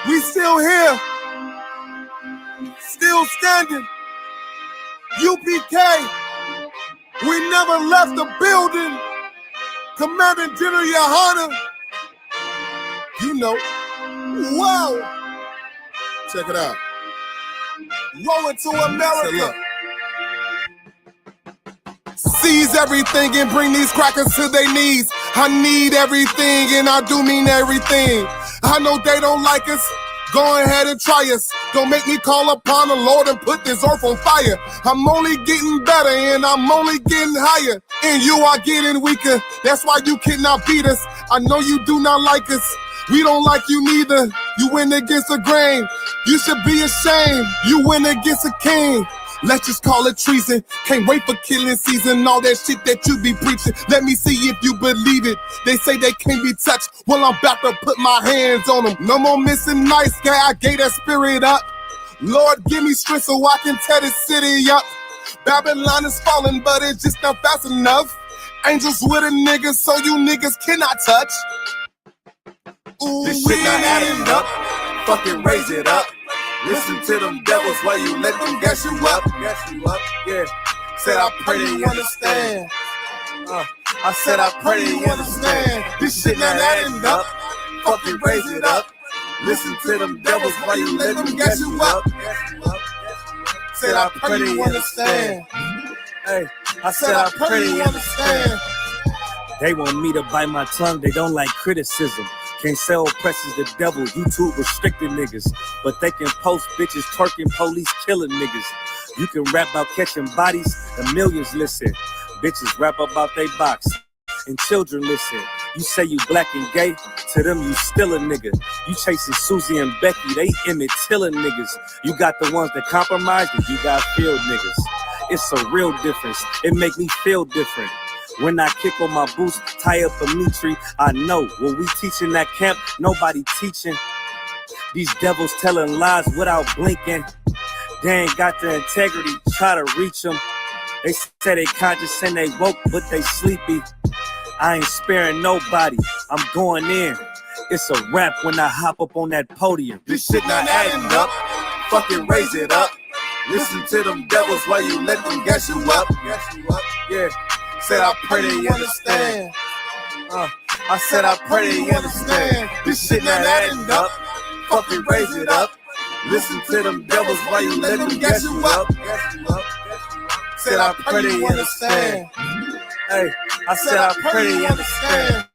We still here, still standing. UPK, we never left the building. Commanding General Yohana, you know, wow. Check it out. Rolling to America. Seize everything and bring these crackers to their knees. I need everything and I do mean everything. I know they don't like us. Go ahead and try us. Don't make me call upon the Lord and put this earth on fire. I'm only getting better and I'm only getting higher. And you are getting weaker. That's why you cannot beat us. I know you do not like us. We don't like you neither. You win against the grain. You should be ashamed. You win against a king. Let's just call it treason. Can't wait for killing season. All that shit that you be preaching. Let me see if you believe it. They say they can't be touched. Well, I'm about to put my hands on them. No more missing nice guy. I gave that spirit up. Lord, give me strength so I can tear this city up. Babylon is falling, but it's just not fast enough. Angels with a nigga, so you niggas cannot touch. Ooh, this shit not adding up. Fucking raise it up. Listen to them devils while you let them gas you up. Yeah. Said I pray that you understand. I said I pray that you understand. This shit not adding up. Fucking raise it up. Listen to them devils while you let them gas you up. Said I pray that you understand. Hey, I said I pray that you understand. They want me to bite my tongue. They don't like criticism. Can't sell oppressors the devil, YouTube restricted niggas. But they can post bitches twerking, police killing niggas. You can rap about catching bodies and millions listen. Bitches rap about they box and children listen. You say you black and gay, to them you still a nigga. You chasing Susie and Becky, they Emmett Tiller niggas. You got the ones that compromise, and you got field niggas. It's a real difference, it make me feel different. When I kick on my boots, tie up a meat tree, I know when we teaching that camp, nobody teaching. These devils telling lies without blinking. They ain't got the integrity, try to reach them. They say they conscious and they woke, but they sleepy. I ain't sparing nobody, I'm going in. It's a rap when I hop up on that podium. This shit not adding up, fucking raise it up. Listen to them devils while you let them gas you up. Yeah. Said I pray that you understand. I said I pray that you understand. This shit not adding up. Fucking raise it up. Listen to them devils while you let them gas you up. Said I pray that you understand. Hey, I said I pray that you understand.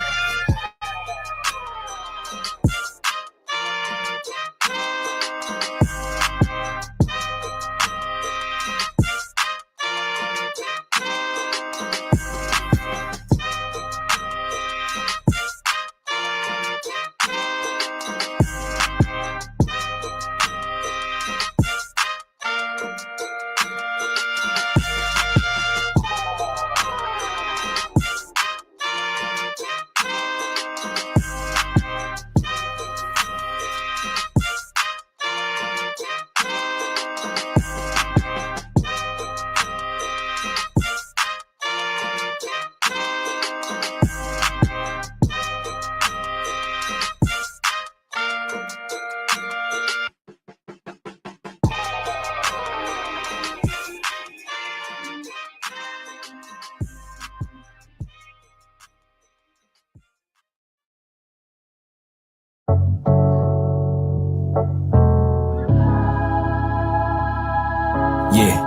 Yeah.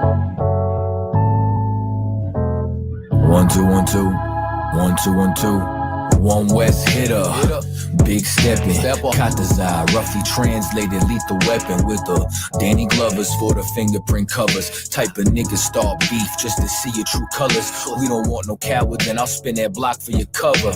1 2 1 2 1 2 1 2. One West hitter, big steppin', Katazai, roughly translated lethal weapon with the Danny Glovers for the fingerprint covers. Type of niggas start beef just to see your true colors. We don't want no cowards, and I'll spin that block for your cover.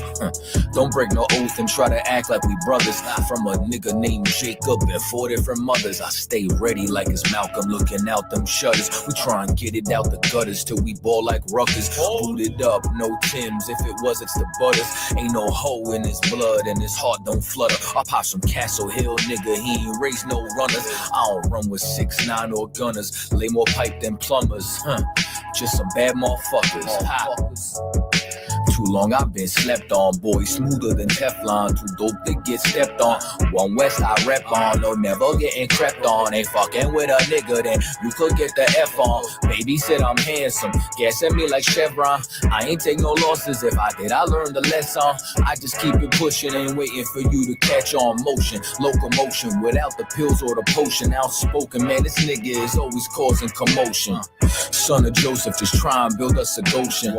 Don't break no oath and try to act like we brothers. From a nigga named Jacob and 4 different mothers. I stay ready like it's Malcolm looking out them shutters. We try and get it out the gutters till we ball like ruckers. Booted up, no Timbs, if it was it's the butters. Ain't no hole in his blood and his heart don't flutter. I pop some Castle Hill, nigga, he ain't raised no runners. I don't run with 6'9" or gunners. Lay more pipe than plumbers, Just some bad motherfuckers. too long, I've been slept on. Boy, smoother than Teflon, too dope to get stepped on. One West I rep on, no never getting crept on. Ain't fucking with a nigga, then you could get the F on. Baby said I'm handsome, gas at me like Chevron. I ain't take no losses, if I did, I learned a lesson. I just keep it pushing, ain't waiting for you to catch on. Motion, locomotion, without the pills or the potion. Outspoken, man, this nigga is always causing commotion. Son of Joseph, just try and build us a Goshen.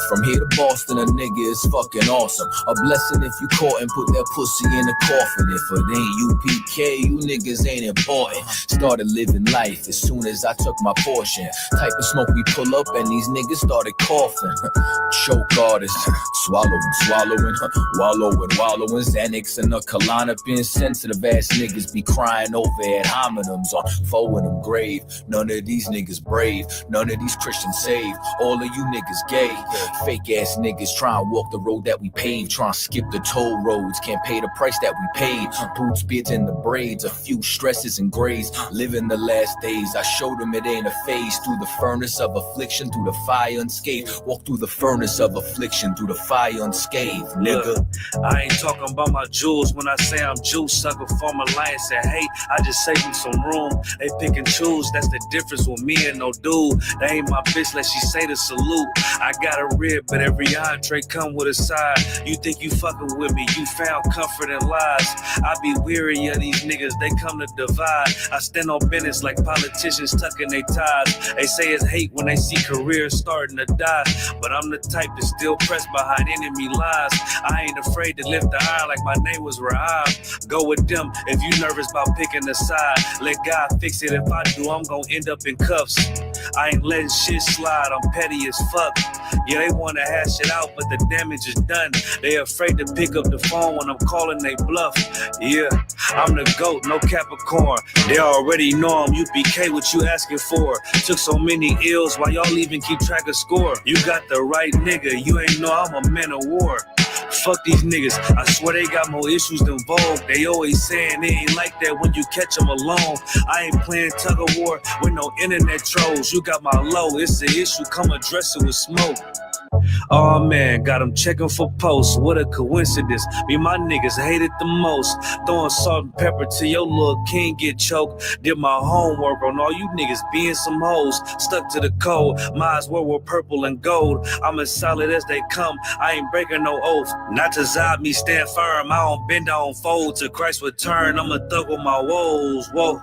From here to Boston, a nigga is fucking awesome. A blessing if you caught and put that pussy in a coffin. If it ain't UPK, you niggas ain't important. Started living life as soon as I took my portion. Type of smoke we pull up and these niggas started coughing. Choke artists, swallowing, wallowing. Xanax and a Klonopin. Sensitive ass niggas be crying over ad hominems on foe in them grave. None of these niggas brave. None of these Christians saved. All of you niggas gay. Fake ass niggas try and walk the road that we paved. Try and skip the toll roads. Can't pay the price that we paid. Boots, beards, and the braids. A few stresses and grades. Living the last days. I showed them it ain't a phase. Through the furnace of affliction. Through the fire unscathed. Walk through the furnace of affliction. Through the fire unscathed. Nigga. Look, I ain't talking about my jewels when I say I'm juice. Sucker former lion said, hey, I just saved me some room. They pick and choose. That's the difference with me and no dude. That ain't my bitch, let she say the salute. I got a rib, but every entree come with a side. You think you fucking with me, you found comfort in lies. I be weary of these niggas, they come to divide. I stand on business like politicians tucking their ties. They say it's hate when they see careers starting to die. But I'm the type to still press behind enemy lies. I ain't afraid to lift the eye like my name was Rahab. Go with them if you nervous about picking a side. Let God fix it, if I do, I'm gonna end up in cuffs. I ain't letting shit slide, I'm petty as fuck. Yeah, they wanna hash it out, but the damage is done. They afraid to pick up the phone when I'm calling they bluff. Yeah, I'm the GOAT, no Capricorn. They already know I'm UPK, what you asking for? Took so many ills, why y'all even keep track of score? You got the right nigga, you ain't know I'm a man of war. Fuck these niggas, I swear they got more issues than Vogue. They always saying it ain't like that when you catch them alone. I ain't playing tug of war with no internet trolls. You got my low, it's an issue, come address it with smoke. Oh man, got them checking for posts. What a coincidence. Me and my niggas hate it the most. Throwing salt and pepper till your little king get choked. Did my homework on all you niggas being some hoes. Stuck to the code, might as well wear purple and gold. I'm as solid as they come, I ain't breaking no oath. Not to zob me, stand firm. I don't bend, I don't fold. To Christ's return, I'm a thug with my woes. Whoa.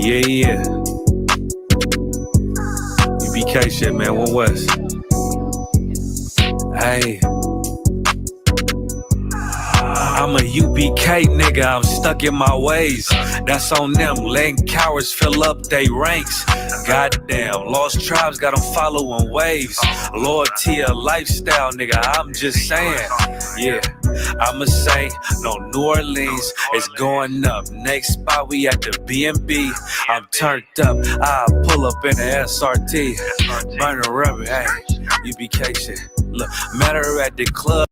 Yeah. UPK shit, man. One West. Hey. I'm a UPK nigga, I'm stuck in my ways. That's on them, letting cowards fill up they ranks. Goddamn, lost tribes got them following waves. Loyalty a lifestyle, nigga, I'm just saying. Yeah, I'm a saint, no New Orleans, it's going up. Next spot, we at the B&B. I'm turned up, I pull up in the SRT. Burn a rubber, hey, UPK shit. Look, matter at the club.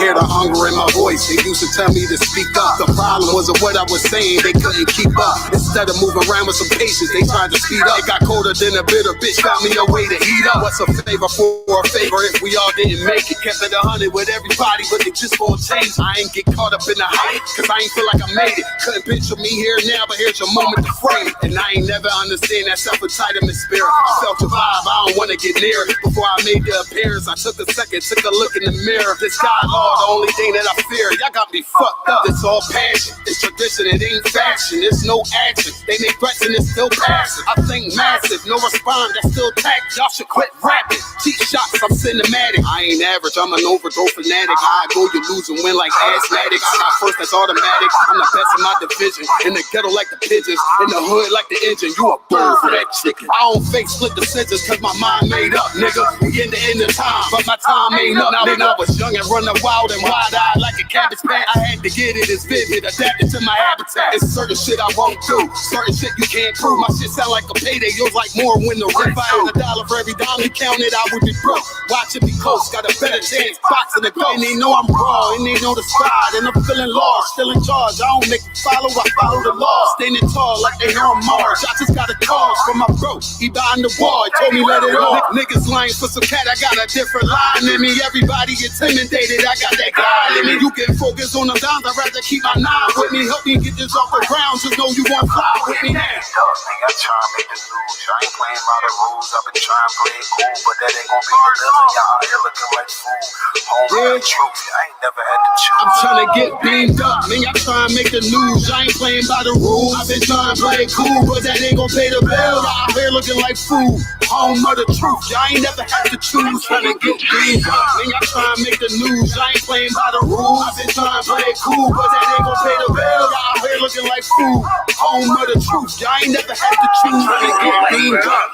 Hear the hunger in my voice, they used to tell me to speak up. The problem wasn't what I was saying, they couldn't keep up. Instead of moving around with some patience, they tried to speed up. It got colder than a bitter bitch, found me a way to heat up. What's a favor for a favor if we all didn't make it? Kept it 100 with everybody, but they just won't change. I ain't get caught up in the hype, cause I ain't feel like I made it. Couldn't picture me here now, but here's your moment to frame it. And I ain't never understand that self-entitlement spirit. I felt your vibe, I don't wanna get near it. Before I made the appearance, I took a second, took a look in the mirror. This God law, the only thing that I fear. Y'all got me fucked up. It's all passion, it's tradition, it ain't fashion. There's no action. action. They make threats and it's still passing. I think massive, no respond, that's still tact. Y'all should quit rapping. Cheap shots, I'm cinematic. I ain't average, I'm an overdose fanatic. I go, you lose and win like asthmatics. I'm not first, that's automatic. I'm the best in my division. In the ghetto like the pigeons, in the hood like the engine. You a bird for that chicken. I don't fake split decisions cause my mind made up, nigga. We in the end of time, but my time ain't up. Now when I was young and running wild and wide-eyed like a cabbage patch, I had to get it as vivid, adapted to my habitat. It's certain shit I won't do, certain shit you can't prove. My shit sound like a payday, yours like more when the rent. If I had $1 for every dime you counted, I would be broke. Watch it be close, got a better chance, boxing the goal. And they know I'm raw, and they know the squad, and I'm feeling lost, still in charge. I don't make it follow, I follow the law. Standing tall like they on Mars. I just got a call from my bro, he behind the wall, he told me let it off. Niggas lying for some cat, I got a different line in me. Everybody intimidated, I got that guy in me. You can focus on the downs, I'd rather keep my nine with me. Help me get this off the ground, just know you won't fly with me now. I try and make the news, I ain't playing by the rules. I've been trying to play it cool, but that ain't gonna be the living. Y'all out here looking like fools. Home yeah. Truth, I ain't never had to choose. I'm trying to get beamed up, man, I try and make the news. I ain't playing by the rules. I've been trying to play it cool, but that ain't gonna pay the bill. Y'all out here looking like fools. Home of the truth, y'all ain't never had to choose. Trying to get beamed up, man, I try and make the news. I ain't playing by the rules. I've been trying to play it cool, but that ain't gonna pay the bill. Y'all out here looking like fools. Home of the truth, y'all ain't never had to choose. Trying to get beamed up.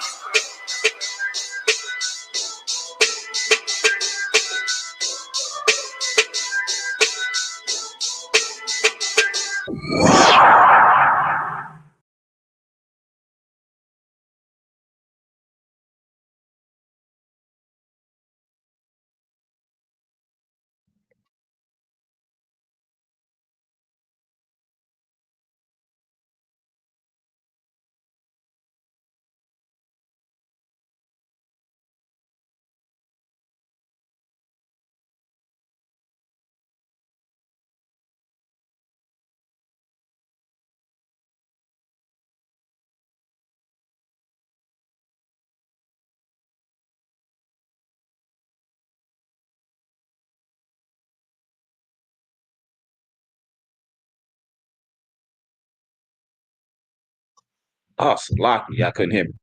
Oh, Salaki, y'all couldn't hear me.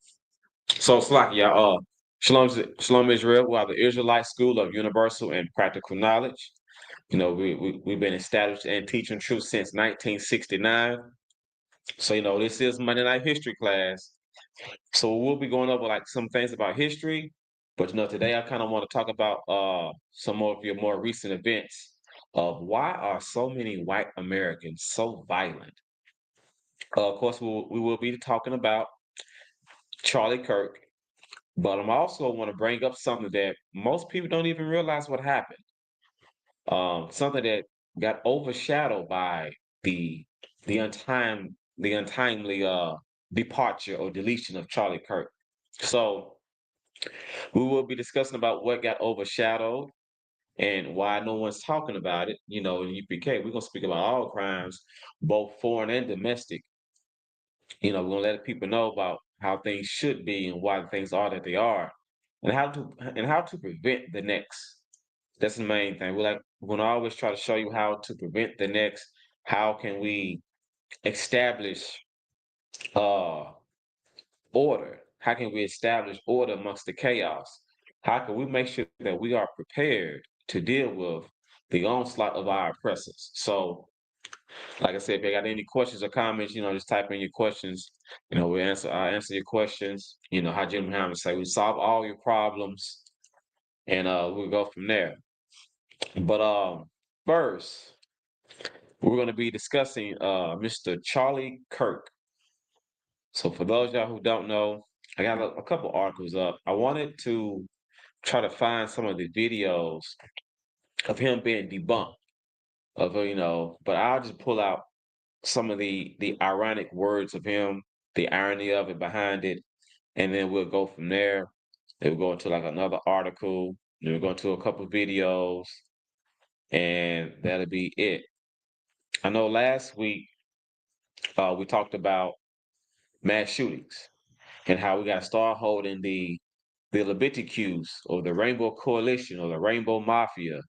So Salaki, y'all, Shalom Israel, we are the Israelite School of Universal and Practical Knowledge. You know, we've been established and teaching truth since 1969. So, you know, this is Monday Night History class. So we'll be going over like some things about history, but you know, today I kind of want to talk about some of your more recent events of why are so many white Americans so violent. Of course, we will be talking about Charlie Kirk, but I'm also want to bring up something that most people don't even realize what happened. Something that got overshadowed by the untimely departure or deletion of Charlie Kirk. So we will be discussing about what got overshadowed and why no one's talking about it. You know, in UPK, we're gonna speak about all crimes, both foreign and domestic. You know, we're gonna let people know about how things should be and why things are that they are, and how to prevent the next. That's the main thing. We're gonna always try to show you how to prevent the next. How can we establish uh order? How can we establish order amongst the chaos? How can we make sure that we are prepared to deal with the onslaught of our oppressors? So, like I said, if you got any questions or comments, you know, just type in your questions. You know, I answer your questions. You know, how Jim Hammond say, we solve all your problems, and we'll go from there. But first, we're going to be discussing Mr. Charlie Kirk. So for those y'all who don't know, I got a couple articles up. I wanted to try to find some of the videos of him being debunked, but I'll just pull out some of the ironic words of him, the irony of it behind it, and then we'll go from there. Then we'll go into like another article, then we'll go into a couple videos, and that'll be it. I know last week we talked about mass shootings and how we got to start holding the LGBTQs or the Rainbow Coalition or the Rainbow Mafia,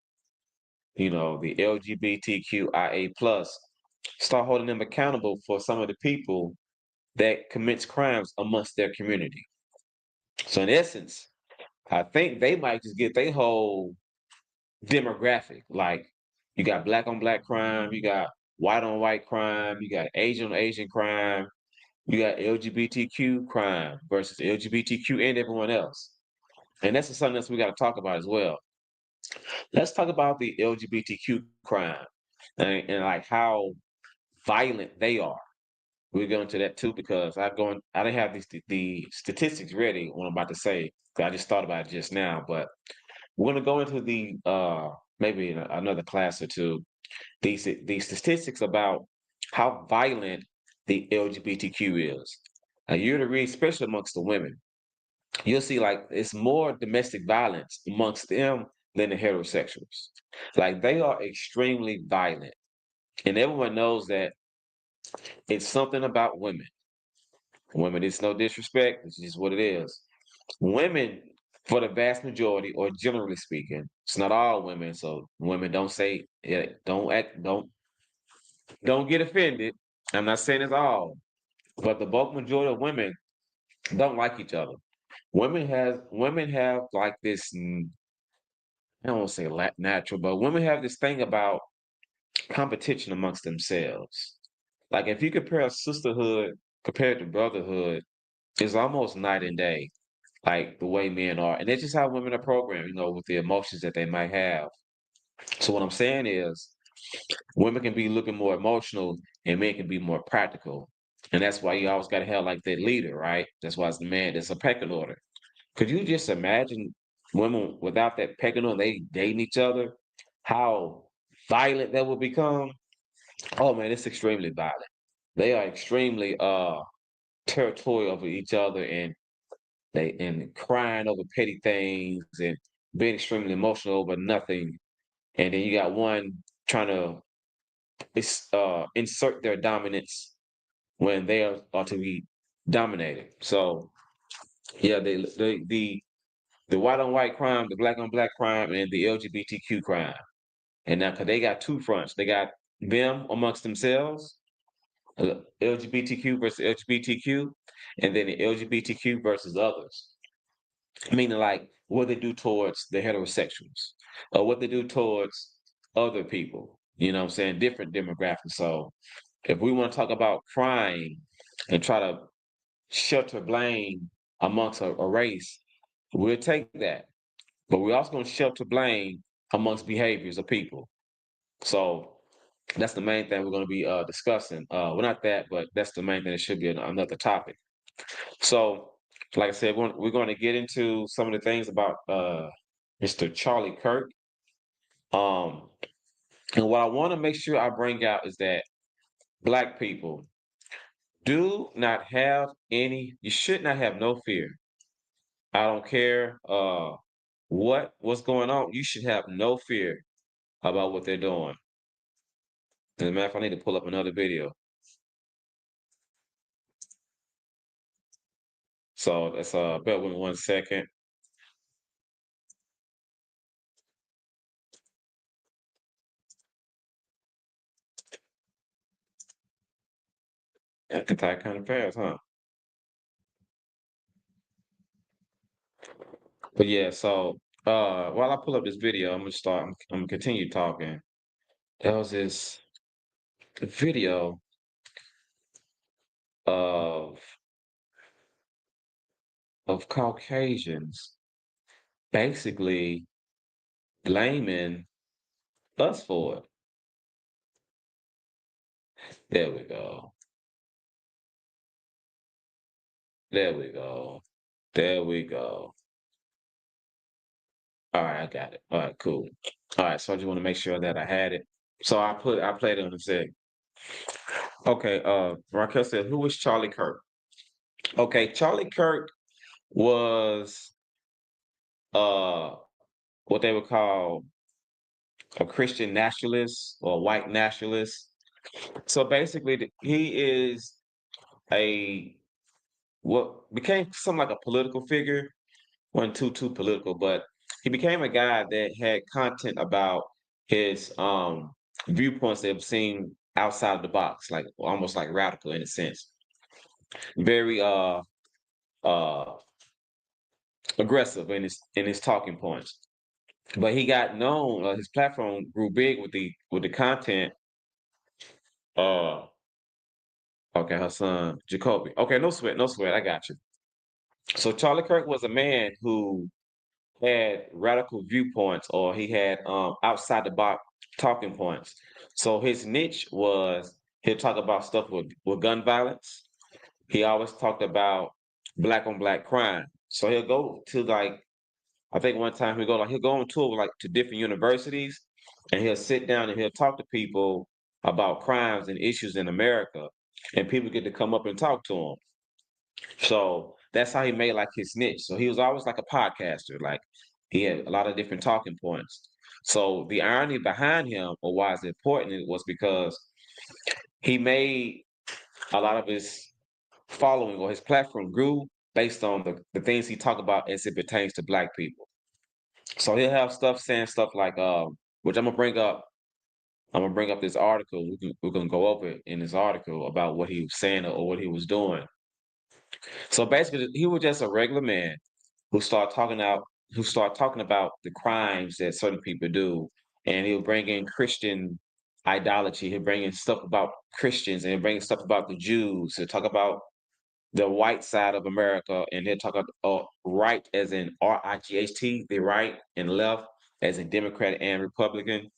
you know, the LGBTQIA plus, start holding them accountable for some of the people that commits crimes amongst their community. So in essence, I think they might just get their whole demographic. Like you got black on black crime, you got white on white crime, you got Asian on Asian crime, you got LGBTQ crime versus LGBTQ and everyone else. And that's something else we got to talk about as well. Let's talk about the LGBTQ crime and like how violent they are. We'll go into that too because I didn't have the statistics ready what I'm about to say. I just thought about it just now, but we're gonna go into the maybe in another class or two the statistics about how violent the LGBTQ is. You're to read, especially amongst the women, you'll see like it's more domestic violence amongst them than the heterosexuals. Like they are extremely violent, and everyone knows that it's something about women. Women, it's no disrespect, it's just what it is. Women, for the vast majority, or generally speaking, it's not all women, so women don't say, yeah, don't get offended. I'm not saying it's all, but the bulk majority of women don't like each other. Women have like this. I don't want to say natural, but women have this thing about competition amongst themselves. Like if you compare sisterhood compared to brotherhood, it's almost night and day. Like the way men are, and that's just how women are programmed. With the emotions that they might have. So what I'm saying is, women can be looking more emotional, and men can be more practical. And that's why you always got to have like that leader, right? That's why it's the man. It's a pecking order. Could you just imagine women without that pecking order, they dating each other? How violent that would become? Oh man, it's extremely violent. They are extremely territorial over each other, and crying over petty things and being extremely emotional over nothing. And then you got one trying to insert their dominance when they are to be dominated. So yeah, the white on white crime, the black on black crime, and the LGBTQ crime. And now, because they got two fronts, they got them amongst themselves, LGBTQ versus LGBTQ, and then the LGBTQ versus others. Meaning, like what they do towards the heterosexuals, or what they do towards other people. You know what I'm saying? Different demographics. So, if we want to talk about crime and try to shelter blame amongst a race, we'll take that. But we're also going to shelter blame amongst behaviors of people. So that's the main thing we're going to be discussing. Well, not that, but that's the main thing. It should be another topic. So, like I said, we're going to get into some of the things about Mr. Charlie Kirk. And what I want to make sure I bring out is that Black people do not have any. You should not have no fear. I don't care what's going on. You should have no fear about what they're doing. As a matter of fact, I need to pull up another video. So that's bear with me 1 second. I can type kind of fast, huh? But yeah, so while I pull up this video, I'm gonna continue talking. There was this video of Caucasians basically blaming us for it. There we go. There we go. There we go. All right, I got it. All right, cool. All right, so I just want to make sure that I had it. So I played it on the set. Okay, Raquel said, who was Charlie Kirk? Okay, Charlie Kirk was uh what they would call a Christian nationalist or white nationalist. So basically, he is a what became something like a political figure. Wasn't too political, but he became a guy that had content about his viewpoints that seemed outside of the box, like almost like radical in a sense. very aggressive in his talking points. But he got known. His platform grew big with the content. Uh, okay, her son Jacoby. Okay, no sweat, no sweat. I got you. So Charlie Kirk was a man who had radical viewpoints, or he had outside the box talking points. So his niche was he'll talk about stuff with gun violence. He always talked about black on black crime. So he'll go to like I think one time he'll go on tour like to different universities, and he'll sit down and he'll talk to people about crimes and issues in America, and people get to come up and talk to him. So that's how he made like his niche. So he was always like a podcaster. Like he had a lot of different talking points. So the irony behind him, or why it's important, it was because he made a lot of his following or his platform grew based on the things he talked about as it pertains to black people. So he'll have stuff saying stuff like, which I'm gonna bring up. I'm gonna bring up this article. We're gonna go over it in this article about what he was saying or what he was doing. So basically, he was just a regular man who started talking about the crimes that certain people do, and he'll bring in Christian idolatry. He'll bring in stuff about Christians, and he'll bring in stuff about the Jews. He'll talk about the white side of America, and he'll talk about right as in RIGHT, the right, and left as in Democrat and Republican.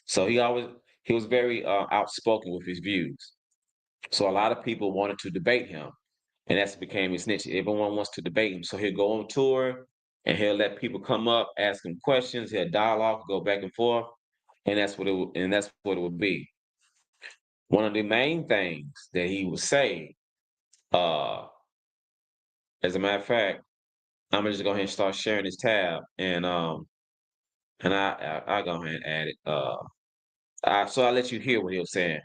So he was very outspoken with his views. So a lot of people wanted to debate him, and that's became his niche. Everyone wants to debate him, so he'll go on tour and he'll let people come up, ask him questions. He'll dialogue, go back and forth, and that's what it would be. One of the main things that he would say, as a matter of fact, I'm gonna just go ahead and start sharing this tab, and I go ahead and add it. So I'll let you hear what he was saying.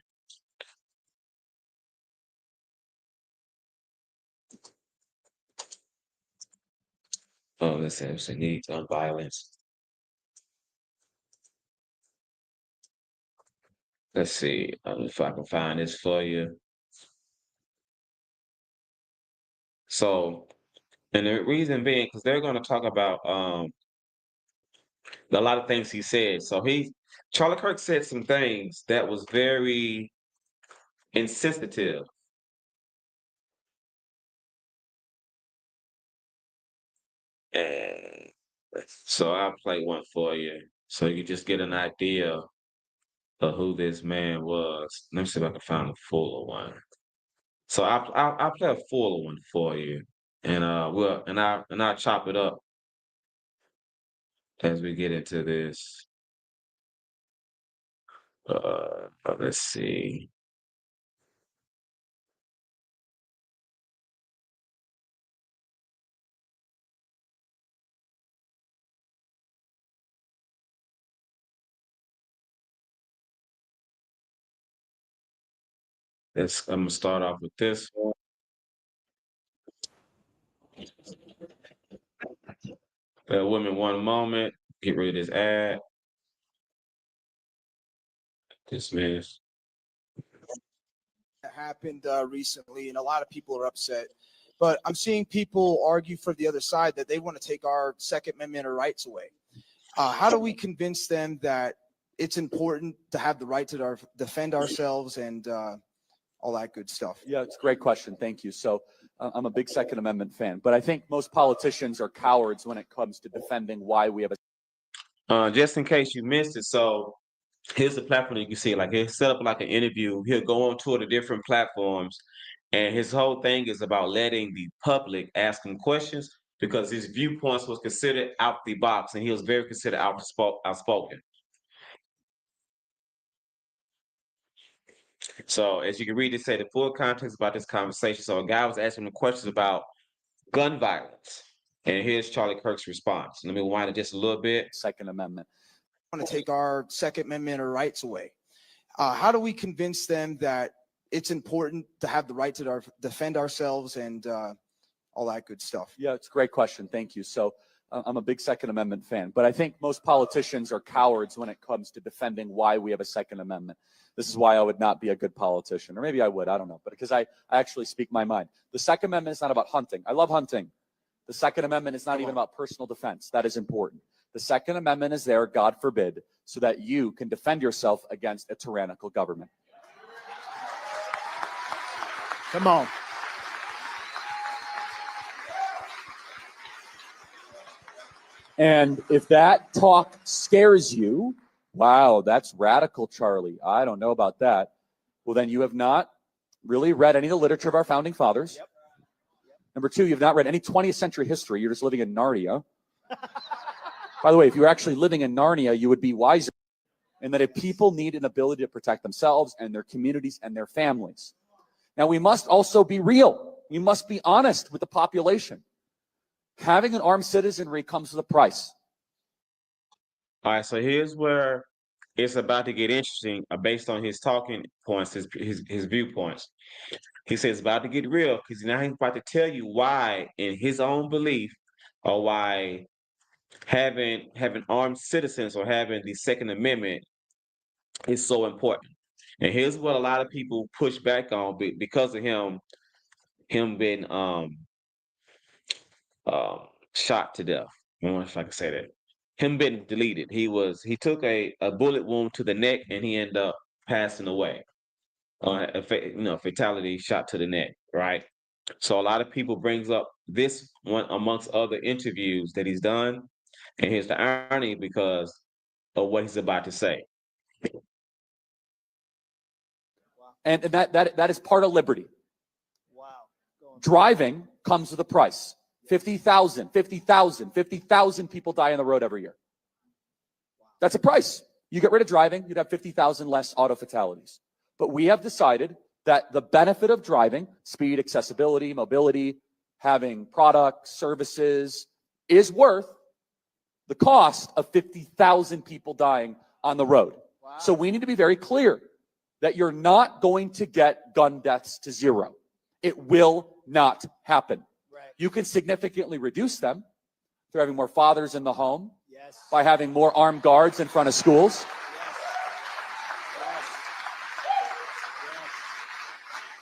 Oh, let's see. It's a need on violence. Let's see if I can find this for you. So, and the reason being, because they're going to talk about a lot of things he said. So Charlie Kirk said some things that was very insensitive. And so I'll play one for you, so you just get an idea of who this man was. Let me see if I can find a fuller one. So I'll play a fuller one for you, and I'll chop it up as we get into this. Let's see. I'm gonna start off with this one. Bear with me one moment. Get rid of this ad. Dismiss. That happened recently, and a lot of people are upset. But I'm seeing people argue for the other side that they want to take our Second Amendment or rights away. How do we convince them that it's important to have the right to defend ourselves and all that good stuff? Yeah, it's a great question. Thank you. So I'm a big Second Amendment fan, but I think most politicians are cowards when it comes to defending why we have a. Just in case you missed it, so here's the platform that you can see. Like he'll set up like an interview. He'll go on tour to different platforms, and his whole thing is about letting the public ask him questions because his viewpoints was considered out the box, and he was very considered outspoken. So as you can read, it say the full context about this conversation. So a guy was asking him questions about gun violence, and here's Charlie Kirk's response. Let me wind it just a little bit. Second Amendment. Want to take our Second Amendment or rights away. How do we convince them that it's important to have the right to defend ourselves and all that good stuff? Yeah, it's a great question. Thank you. So I'm a big Second Amendment fan, but I think most politicians are cowards when it comes to defending why we have a Second Amendment. This is why I would not be a good politician, or maybe I would, I don't know, but because I actually speak my mind. The Second Amendment is not about hunting. I love hunting. The Second Amendment is not even about personal defense. That is important. The Second Amendment is there, God forbid, so that you can defend yourself against a tyrannical government. Come on. And if that talk scares you, wow, that's radical, Charlie. I don't know about that. Well, then you have not really read any of the literature of our founding fathers. Yep. Number two, you've not read any 20th century history. You're just living in Narnia. By the way, if you were actually living in Narnia, you would be wiser. And that if people need an ability to protect themselves and their communities and their families. Now, we must also be real. We must be honest with the population. Having an armed citizenry comes with a price. All right, so here's where it's about to get interesting based on his talking points, his viewpoints. He says it's about to get real because now he's about to tell you why, in his own belief, or why having armed citizens or having the Second Amendment is so important. And here's what a lot of people push back on because of him being shot to death. I don't know if I can say that. Him being deleted. He took a bullet wound to the neck and he ended up passing away. Fatality, shot to the neck, right? So a lot of people brings up this one amongst other interviews that he's done. And here's the irony because of what he's about to say. And that is part of liberty. Wow. Driving comes with a price. 50,000 people die on the road every year. That's a price. You get rid of driving, you'd have 50,000 less auto fatalities. But we have decided that the benefit of driving, speed, accessibility, mobility, having products, services, is worth the cost of 50,000 people dying on the road. Wow. So we need to be very clear that you're not going to get gun deaths to zero. It will not happen. Right. You can significantly reduce them through having more fathers in the home, yes, by having more armed guards in front of schools.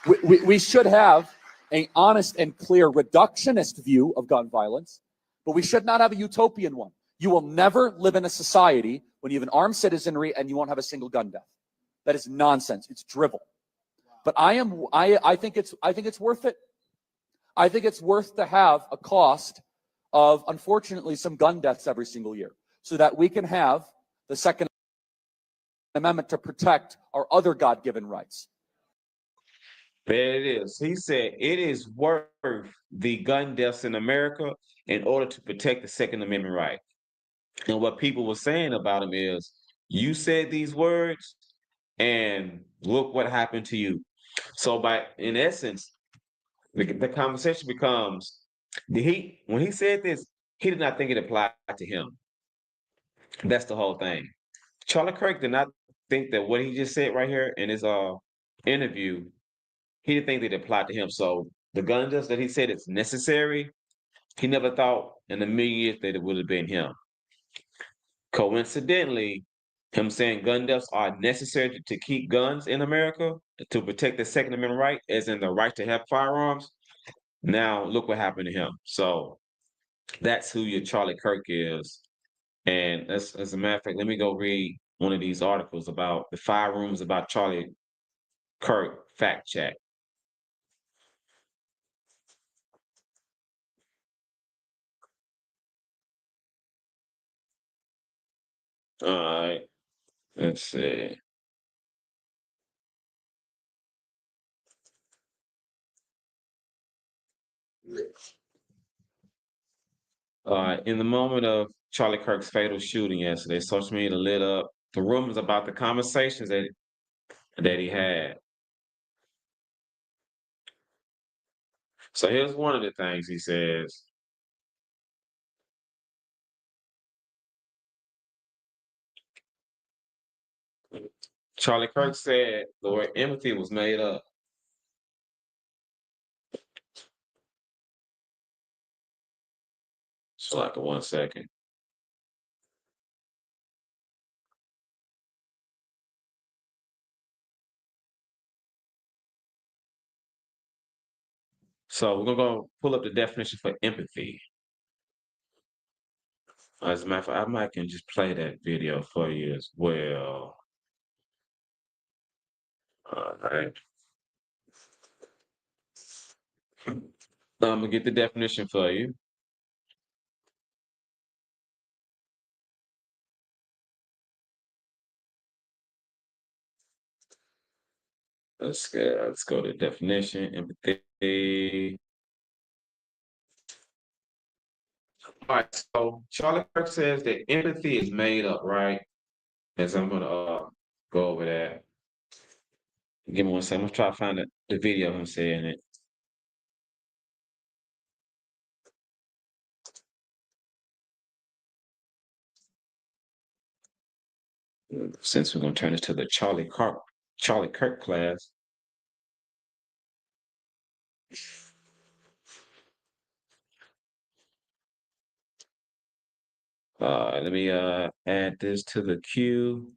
Yes. Yes. We should have an honest and clear reductionist view of gun violence, but we should not have a utopian one. You will never live in a society when you have an armed citizenry and you won't have a single gun death. That is nonsense. It's drivel. But I think it's worth it. I think it's worth to have a cost of, unfortunately, some gun deaths every single year so that we can have the Second Amendment to protect our other God-given rights. There it is. He said it is worth the gun deaths in America in order to protect the Second Amendment right. And what people were saying about him is, you said these words, and look what happened to you. So in essence, the conversation becomes, when he said this, he did not think it applied to him. That's the whole thing. Charlie Kirk did not think that what he just said right here in his interview, he didn't think that it applied to him. So the gun deaths that he said it's necessary, he never thought in a million years that it would have been him. Coincidentally, him saying gun deaths are necessary to keep guns in America, to protect the Second Amendment right, as in the right to have firearms. Now, look what happened to him. So that's who your Charlie Kirk is. And as a matter of fact, let me go read one of these articles about the 5 rooms about Charlie Kirk fact check. All right, let's see. In the moment of Charlie Kirk's fatal shooting yesterday, social media lit up the rumors about the conversations that he had. So here's one of the things he says. Charlie Kirk said the word empathy was made up. So like 1 second. So we're gonna go pull up the definition for empathy. As a matter of fact, I might can just play that video for you as well. All right. I'm gonna get the definition for you. Let's go to definition, empathy. All right, so Charlie Kirk says that empathy is made up, right? As I'm gonna go over that. Give me 1 second. I'm gonna try to find the video of him saying it. Since we're gonna turn it to the Charlie Kirk class. Let me add this to the queue.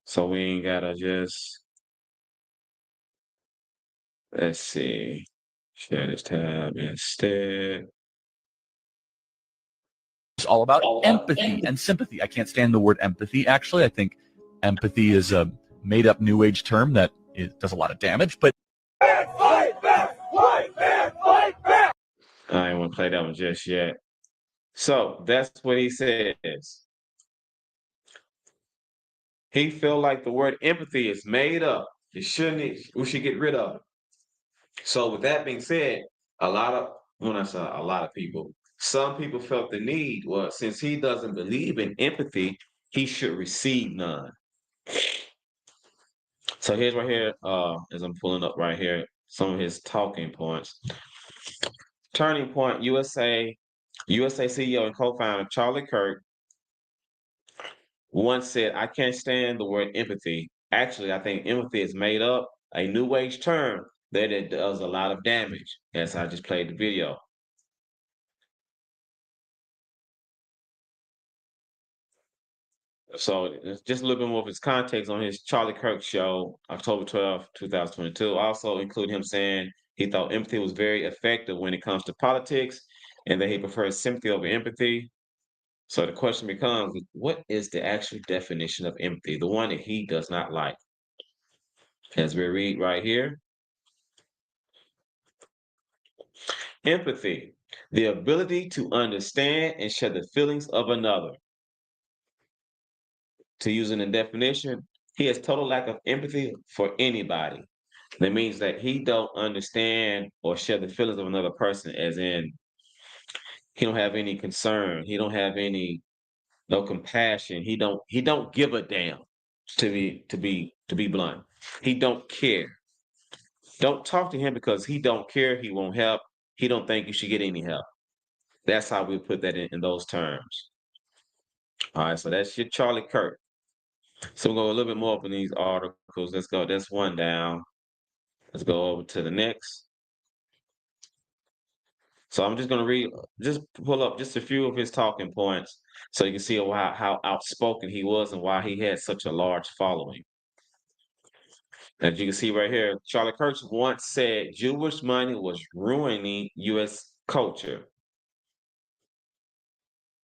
So we ain't gotta just, let's see, share this tab instead. It's all about empathy and sympathy. I can't stand the word empathy, actually. I think empathy is a made up new age term that does a lot of damage, but I ain't want to play that one just yet. So that's what he says. He feel like the word empathy is made up. We should get rid of it. So with that being said, when I say a lot of people, some people felt the need, well, since he doesn't believe in empathy, he should receive none. So here's right here, as I'm pulling up right here, some of his talking points. Turning Point USA CEO and co-founder Charlie Kirk once said, I can't stand the word empathy. Actually, I think empathy is made up, a new age term that it does a lot of damage. As I just played the video. So just a little bit more of his context on his Charlie Kirk show, October 12, 2022. Also include him saying he thought empathy was very effective when it comes to politics and that he prefers sympathy over empathy. So the question becomes, what is the actual definition of empathy? The one that he does not like. As we read right here. Empathy, the ability to understand and share the feelings of another. To use in the definition, he has total lack of empathy for anybody. That means that he don't understand or share the feelings of another person, as in he don't have any concern. He don't have no compassion. He don't give a damn, to be blunt. He don't care. Don't talk to him because he don't care. He won't help. He don't think you should get any help. That's how we put that in those terms. All right, so that's your Charlie Kirk. So we'll go a little bit more up in these articles. Let's go. That's one down. Let's go over to the next. So I'm just going to just pull up just a few of his talking points so you can see how outspoken he was and why he had such a large following. As you can see right here, Charlie Kirk once said Jewish money was ruining U.S. culture.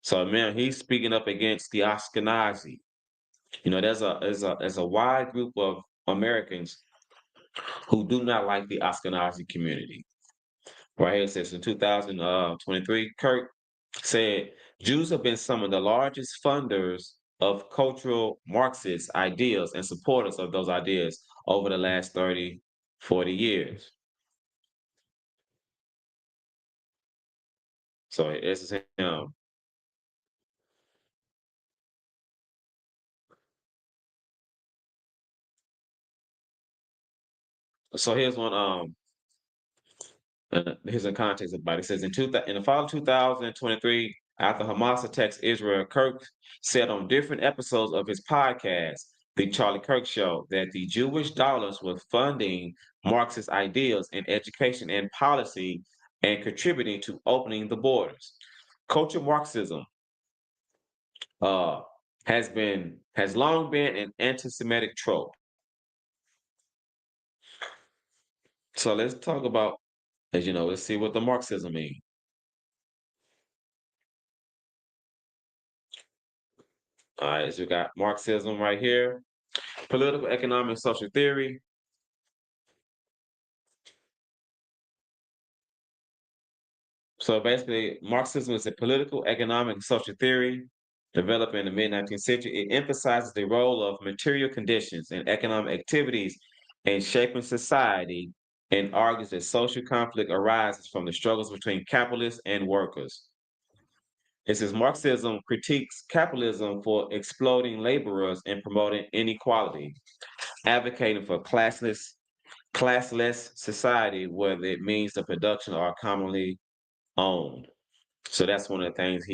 So man, he's speaking up against the Ashkenazi. You know, there's a wide group of Americans who do not like the Ashkenazi community. Right here it says in 2023, Kirk said Jews have been some of the largest funders of cultural Marxist ideas and supporters of those ideas over the last 30, 40 years. So this is him. So here's one. Here's a context about it. It says in the fall of 2023, after Hamas attacks Israel, Kirk said on different episodes of his podcast, The Charlie Kirk Show, that the Jewish dollars were funding Marxist ideas in education and policy and contributing to opening the borders. Culture Marxism uh, has long been an anti-Semitic trope. So let's talk about, as you know, let's see what the Marxism means. All right, so we got Marxism right here, political, economic, social theory. So basically, Marxism is a political, economic, and social theory developed in the mid-19th century. It emphasizes the role of material conditions and economic activities in shaping society and argues that social conflict arises from the struggles between capitalists and workers. It says Marxism critiques capitalism for exploiting laborers and promoting inequality, advocating for classless society where the means of production are commonly owned. So that's one of the things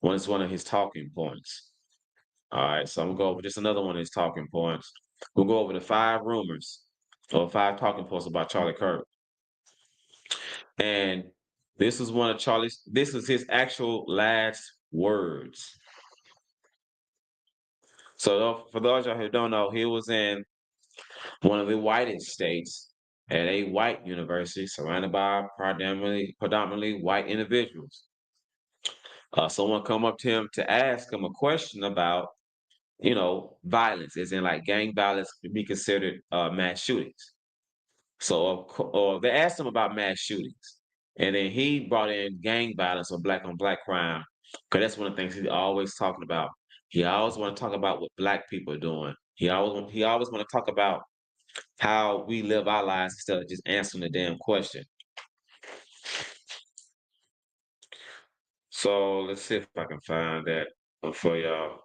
one of his talking points. All right, so I'm gonna go over just another one of his talking points. We'll go over the 5 rumors or 5 talking points about Charlie Kirk. And this is this is his actual last words. So for those of y'all who don't know, he was in one of the whitest states at a white university surrounded by predominantly white individuals. Someone come up to him to ask him a question about, violence, as in like gang violence could be considered mass shootings. So or they asked him about mass shootings, and then he brought in gang violence or black on black crime, because that's one of the things he's always talking about. He always want to talk about what black people are doing. He always want to talk about how we live our lives instead of just answering the damn question. So let's see if I can find that for y'all.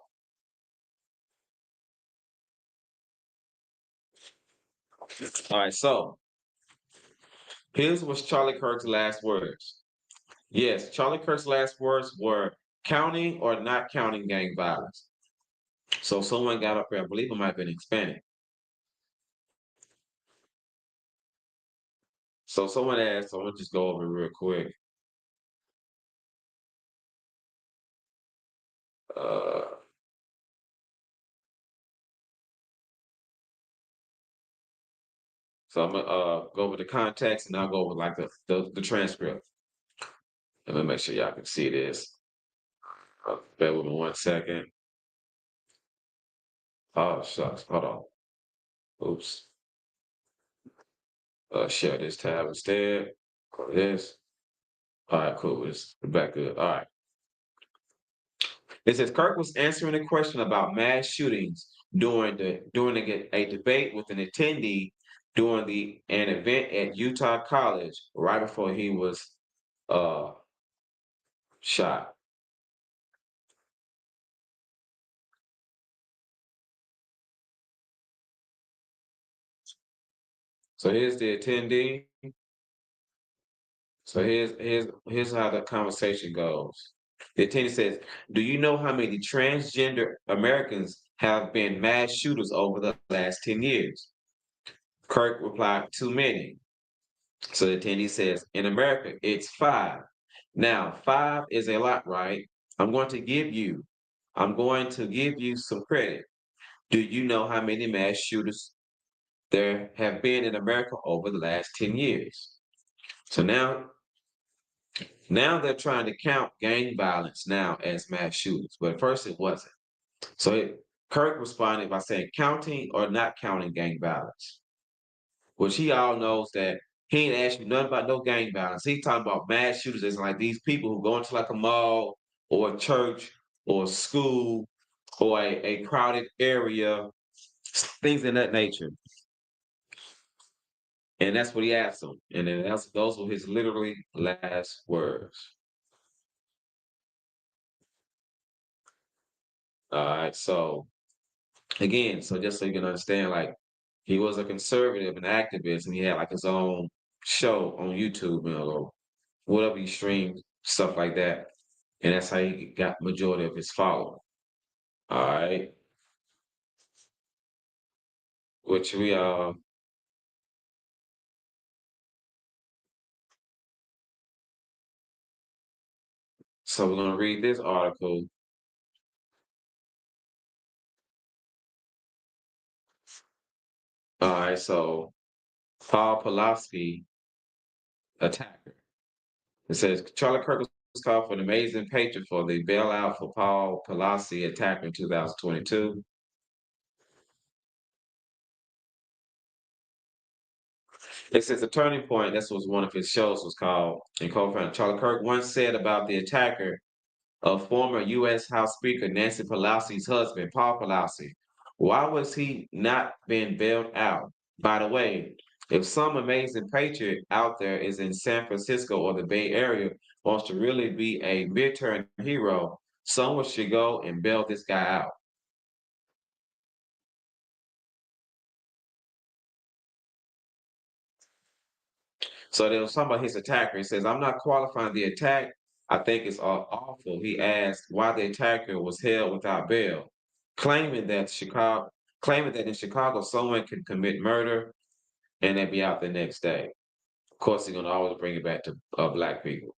All right, so here's was Charlie Kirk's last words. Yes, Charlie Kirk's last words were counting or not counting gang violence. So someone got up there, I believe it might have been Hispanic. So someone asked, so I'm gonna just go over it real quick. Uh, so I'm gonna go over the context and I'll go over like the transcript. Let me make sure y'all can see this. Bear with me 1 second. Oh, shucks. Hold on. Oops. Share this tab instead. Go to this. All right, cool. It's back good. All right. It says Kirk was answering a question about mass shootings during a debate with an attendee during an event at Utah College right before he was shot. So here's the attendee. So here's how the conversation goes. The attendee says, "Do you know how many transgender Americans have been mass shooters over the last 10 years?" Kirk replied, "Too many." So the attendee says, "In America, it's 5. Now, 5 is a lot, right? I'm going to give you some credit. Do you know how many mass shooters there have been in America over the last 10 years?" So now they're trying to count gang violence now as mass shootings, but at first it wasn't. So Kirk responded by saying counting or not counting gang violence, which he all knows that he ain't asked you nothing about no gang violence. He talking about mass shooters as like these people who go into like a mall or a church or a school or a crowded area, things in that nature. And that's what he asked them. And then those were his literally last words. All right. So again, so just so you can understand, like he was a conservative and activist, and he had like his own show on YouTube, or whatever he streamed, stuff like that. And that's how he got majority of his following. All right. Which we So we're gonna read this article. All right, so Paul Pulaski attacker. It says Charlie Kirk was called for an amazing patriot for the bailout for Paul Pulaski attacker in 2022. It says the turning point. That's what one of his shows was called. And co-founder Charlie Kirk once said about the attacker of former U.S. House Speaker Nancy Pelosi's husband, Paul Pelosi. Why was he not being bailed out? By the way, if some amazing patriot out there is in San Francisco or the Bay Area wants to really be a midterm hero, someone should go and bail this guy out. So there was something about his attacker. He says, I'm not qualifying the attack. I think it's awful. He asked why the attacker was held without bail, claiming that in Chicago someone can commit murder and then be out the next day. Of course, he's gonna always bring it back to black people.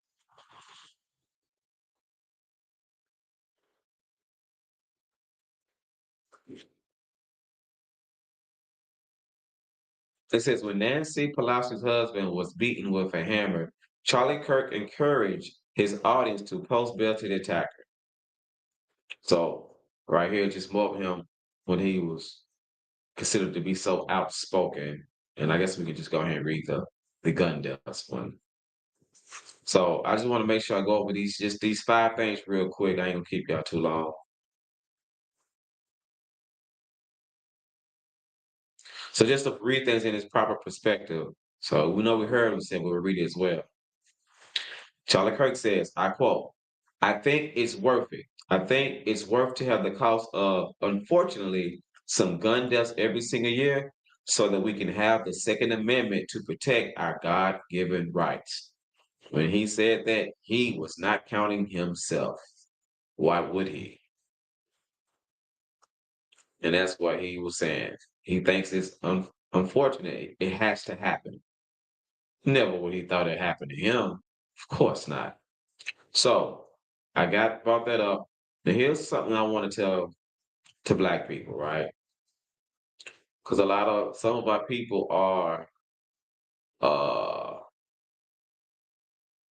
It says when Nancy Pelosi's husband was beaten with a hammer, Charlie Kirk encouraged his audience to post bail to the attacker. So right here, just more of him when he was considered to be so outspoken. And I guess we could just go ahead and read the gun deaths one. So I just want to make sure I go over these 5 things real quick. I ain't gonna keep y'all too long. So just to read things in its proper perspective. So we know we heard him say, we'll read it as well. Charlie Kirk says, I quote, I think it's worth it. I think it's worth to have the cost of, unfortunately, some gun deaths every single year so that we can have the Second Amendment to protect our God-given rights. When he said that, he was not counting himself. Why would he? And that's what he was saying. He thinks it's unfortunate. It has to happen. Never would he thought it happened to him. Of course not. So I brought that up. Now here's something I want to tell to black people, right? Because some of our people are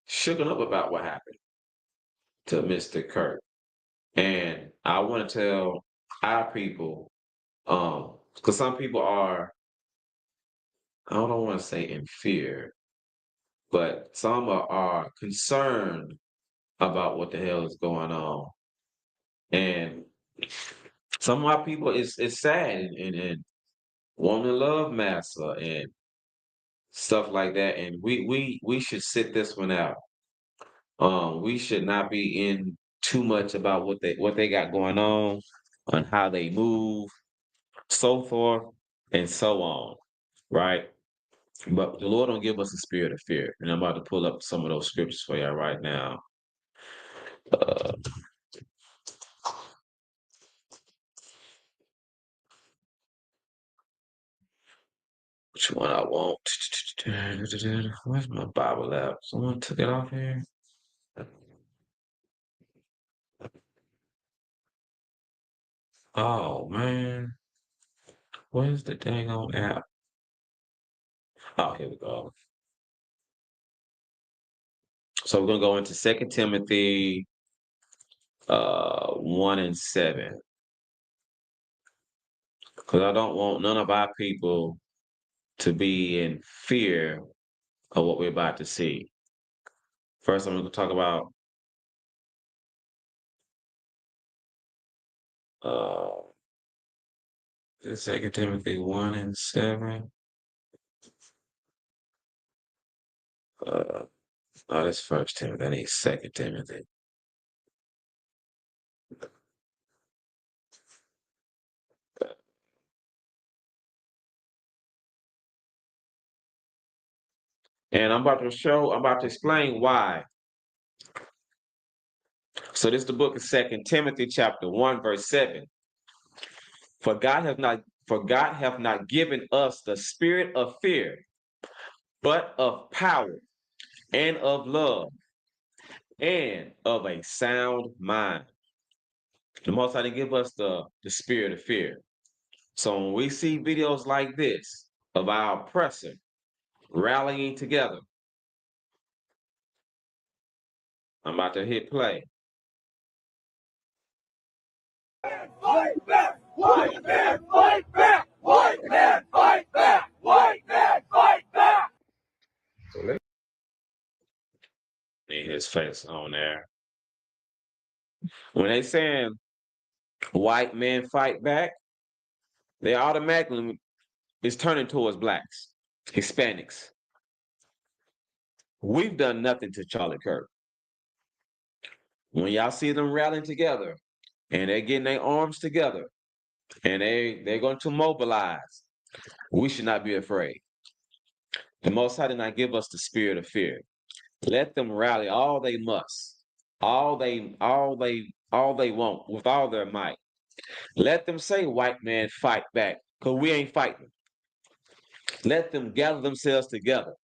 shooken up about what happened to Mr. Kirk. And I want to tell our people, because some people are, I don't want to say in fear, but some are concerned about what the hell is going on. And some of our people is sad and want to love massa and stuff like that. And we should sit this one out. We should not be in too much about what they got going on how they move, so forth and so on, right? But the Lord don't give us a spirit of fear. And I'm about to pull up some of those scriptures for y'all right now. Which one I want? Where's my Bible app? Someone took it off here. Oh man, where's the dang on app? Oh, here we go. So we're gonna go into 2 Timothy 1 and 7. Because I don't want none of our people to be in fear of what we're about to see. First, I'm going to talk about uh 2 Timothy 1 and 7. No, that's 1 Timothy. I need 2 Timothy. And I'm about to explain why. So this is the book of 2 Timothy chapter 1, verse 7. For God hath not given us the spirit of fear, but of power and of love and of a sound mind. The Most High didn't give us the spirit of fear. So when we see videos like this of our oppressor rallying together, I'm about to hit play. Fight back! White man, fight back! White man, fight back! White man, fight back! So let me his face on there. When they saying white men fight back, they automatically is turning towards blacks, Hispanics. We've done nothing to Charlie Kirk. When y'all see them rallying together and they're getting their arms together and they're going to mobilize, we should not be afraid. The Most High did not give us the spirit of fear. Let them rally all they must, all they want with all their might. Let them say, white man, fight back, because we ain't fighting. Let them gather themselves together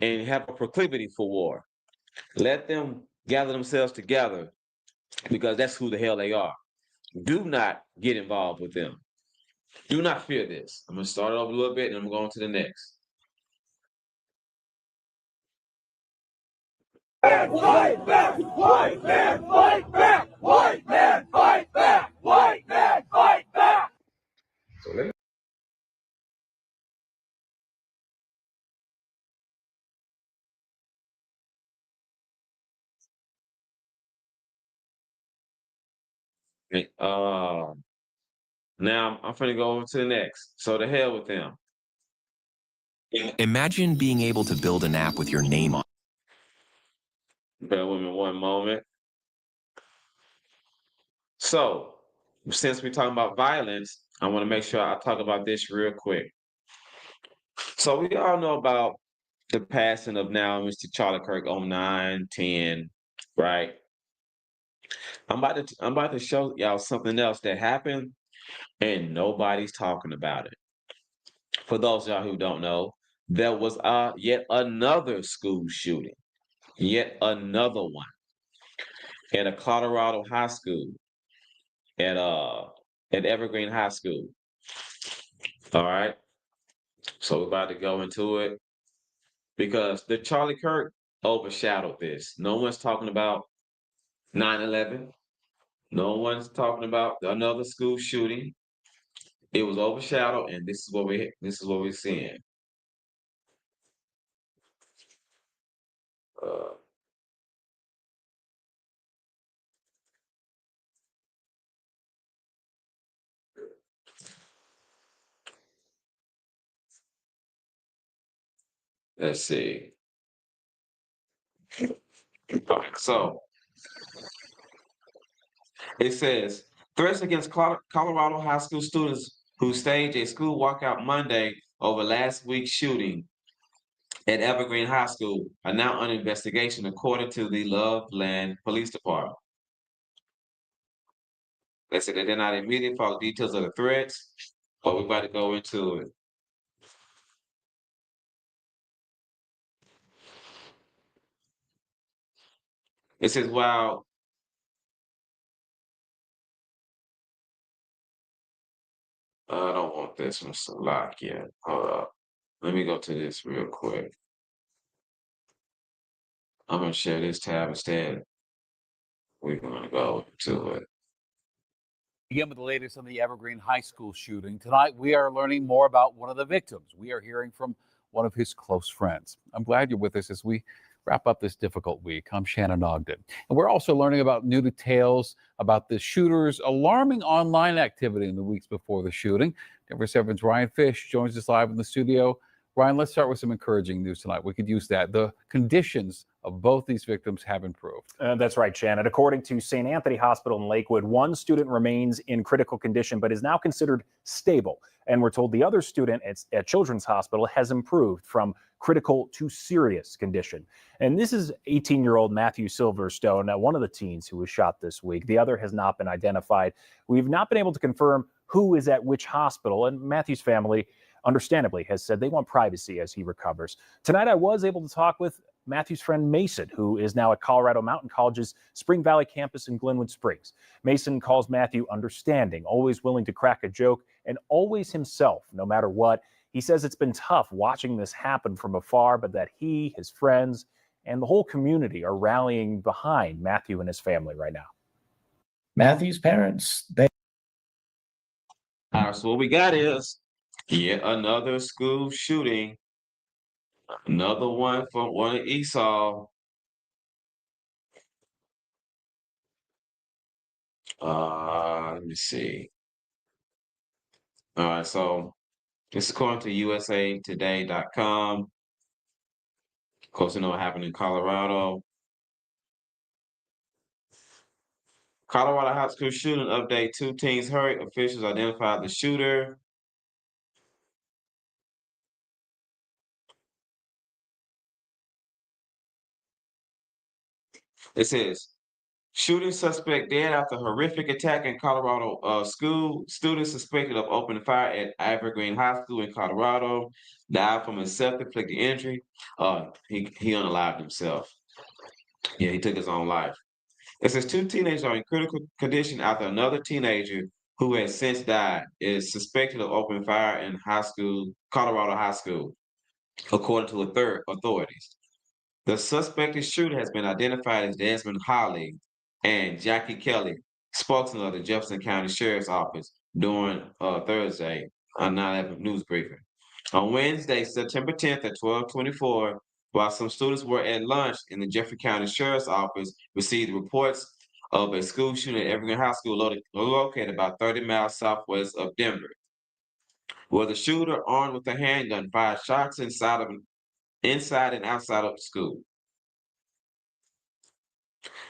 and have a proclivity for war. Let them gather themselves together because that's who the hell they are. Do not get involved with them. Do not fear this. I'm going to start it over a little bit and I'm going to the next. Fight back! White man, fight back! White man, fight back! White man, fight back! So let me now I'm finna go over to the next. So the hell with them. Imagine being able to build an app with your name on. Bear with me one moment. So, since we're talking about violence, I want to make sure I talk about this real quick. So we all know about the passing of now Mr. Charlie Kirk on 9/10, right? I'm about to show y'all something else that happened and nobody's talking about it. For those of y'all who don't know, there was yet another school shooting, yet another one at a Colorado high school, at Evergreen High School. All right. So we're about to go into it because the Charlie Kirk overshadowed this. No one's talking about 9/11. No one's talking about another school shooting. It was overshadowed, and this is what we're seeing. Let's see. All right, so it says threats against Colorado high school students who staged a school walkout Monday over last week's shooting at Evergreen High School are now under investigation, according to the Loveland Police Department. They said that they're not immediate for the details of the threats, but we're about to go into it. It says, while I don't want this one to lock yet. Hold up. Let me go to this real quick. I'm going to share this tab instead. We're going to go to it. Begin with the latest on the Evergreen High School shooting. Tonight, we are learning more about one of the victims. We are hearing from one of his close friends. I'm glad you're with us as we wrap up this difficult week. I'm Shannon Ogden. And we're also learning about new details about the shooter's alarming online activity in the weeks before the shooting. Denver 7's Ryan Fish joins us live in the studio. Ryan, let's start with some encouraging news tonight. We could use that. The conditions of both these victims have improved. That's right, Shannon. According to St. Anthony Hospital in Lakewood, one student remains in critical condition but is now considered stable. And we're told the other student at Children's Hospital has improved from critical to serious condition. And this is 18-year-old Matthew Silverstone, one of the teens who was shot this week. The other has not been identified. We've not been able to confirm who is at which hospital, and Matthew's family, understandably, has said they want privacy as he recovers. Tonight, I was able to talk with Matthew's friend Mason, who is now at Colorado Mountain College's Spring Valley campus in Glenwood Springs. Mason calls Matthew understanding, always willing to crack a joke, and always himself, no matter what. He says it's been tough watching this happen from afar, but that he, his friends, and the whole community are rallying behind Matthew and his family right now. Matthew's parents, All right, so what we got is yet another school shooting. Another one from one of Esau. Let me see. All right, so this is according to USAtoday.com. Of course, you know what happened in Colorado. Colorado high school shooting update. 2 teens hurt. Officials identified the shooter. It says, shooting suspect dead after horrific attack in Colorado school. Students suspected of opening fire at Evergreen High School in Colorado died from a self-inflicted injury. He unalived himself. Yeah, he took his own life. It says 2 teenagers are in critical condition after another teenager who has since died is suspected of opening fire in Colorado High School, according to authorities. The suspected shooter has been identified as Desmond Holly and Jackie Kelly, spokesman of the Jefferson County Sheriff's Office, during Thursday on 9/11 news briefing. On Wednesday, September 10th at 12:24, while some students were at lunch in the Jefferson County Sheriff's Office, received reports of a school shooting at Evergreen High School located about 30 miles southwest of Denver, where the shooter, armed with a handgun, fired shots inside and outside of the school.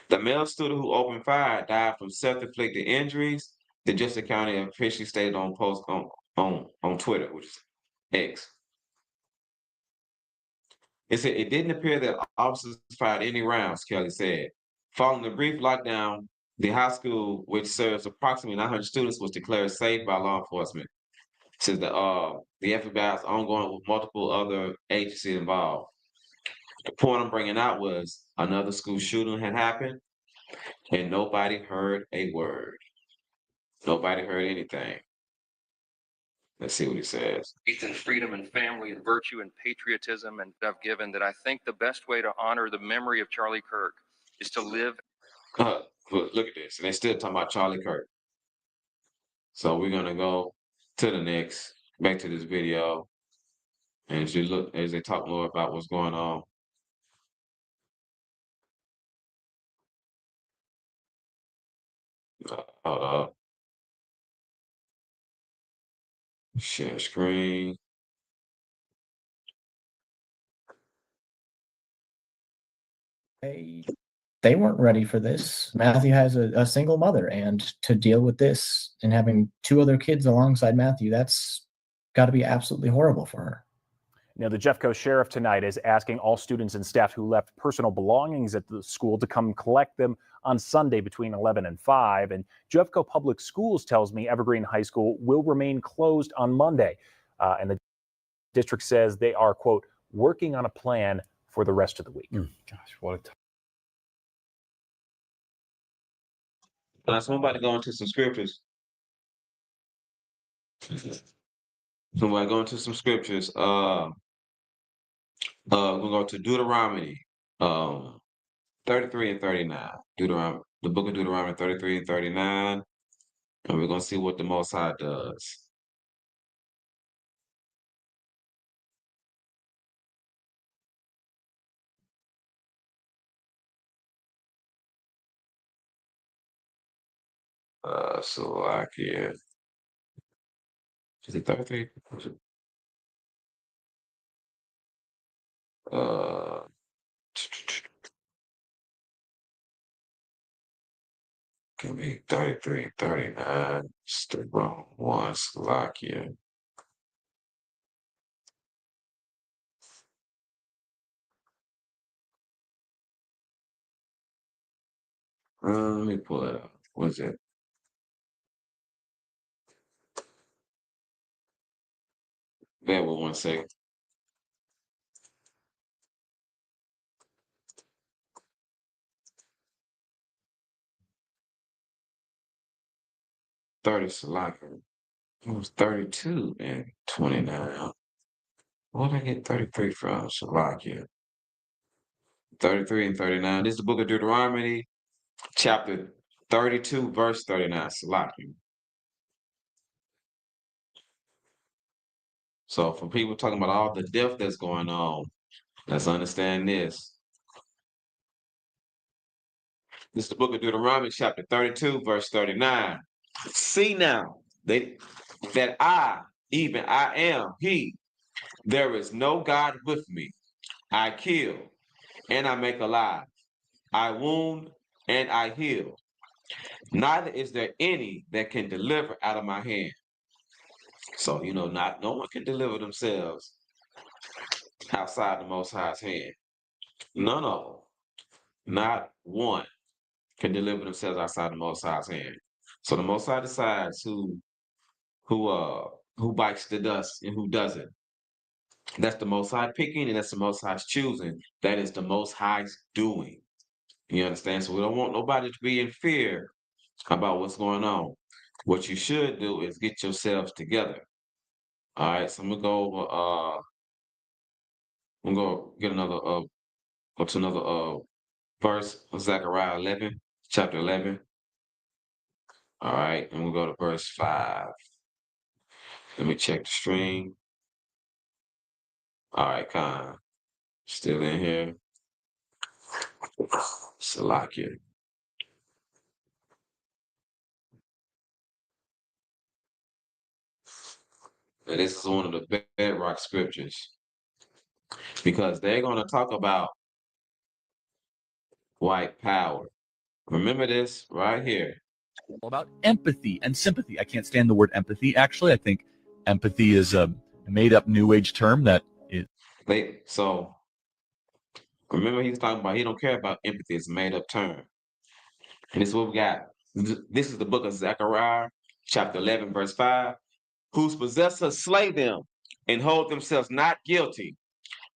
The male student who opened fire died from self-inflicted injuries. The Jefferson County officially stated on post on Twitter, which is X. It said it didn't appear that officers fired any rounds, Kelly said. Following the brief lockdown, the high school, which serves approximately 900 students, was declared safe by law enforcement. Says the FBI is ongoing with multiple other agencies involved. The point I'm bringing out was another school shooting had happened, and nobody heard a word. Nobody heard anything. Let's see what he says. Faith and freedom and family and virtue and patriotism and I've given that I think the best way to honor the memory of Charlie Kirk is to live. Look at this. And they're still talking about Charlie Kirk. So we're gonna go to the next, back to this video. And as they talk more about what's going on. Hold up. Share screen. they weren't ready for this. Matthew has a single mother, and to deal with this and having 2 other kids alongside Matthew, that's got to be absolutely horrible for her. Now, the Jeffco sheriff tonight is asking all students and staff who left personal belongings at the school to come collect them on Sunday between 11 and 5. And Jeffco Public Schools tells me Evergreen High School will remain closed on Monday. And the district says they are, quote, working on a plan for the rest of the week. Gosh, what a time. So I'm about to go into some scriptures. So we're going to some scriptures. We'll go to Deuteronomy 33 and 39. The book of Deuteronomy 33 and 39. And we're going to see what the Most High does. Slovakia. Is it 33? Give me 33, 39. It's the wrong one, Slovakia. Let me pull it up. What is it? Bear with 1 second. 30 Salaka. It was 32 and 29. Where did I get 33 from? Salakia. 33 and 39. This is the book of Deuteronomy, chapter 32, verse 39. Salakia. So for people talking about all the death that's going on, let's understand this. This is the book of Deuteronomy, chapter 32, verse 39. See now that I, even I am He. There is no God with me. I kill and I make alive. I wound and I heal. Neither is there any that can deliver out of my hand. So, no one can deliver themselves outside the Most High's hand. None of them. Not one can deliver themselves outside the Most High's hand. So the Most High decides who bites the dust and who doesn't. That's the Most High picking, and that's the Most High's choosing. That is the Most High's doing. You understand? So we don't want nobody to be in fear about what's going on. What you should do is get yourselves together. All right. So I'm gonna go over. I'm gonna get another. Go to another verse of Zechariah 11, chapter 11. All right, and we'll go to verse 5. Let me check the stream. All right, Khan. Still in here. Salakia. Now, this is one of the bedrock scriptures because they're going to talk about white power. Remember this right here. All about empathy and sympathy. I can't stand the word empathy. Actually, I think empathy is a made-up New Age term that is. So remember, he's talking about he don't care about empathy. It's a made-up term. And this is what we got. This is the book of Zechariah, chapter 11, verse 5. Whose possessors slay them and hold themselves not guilty.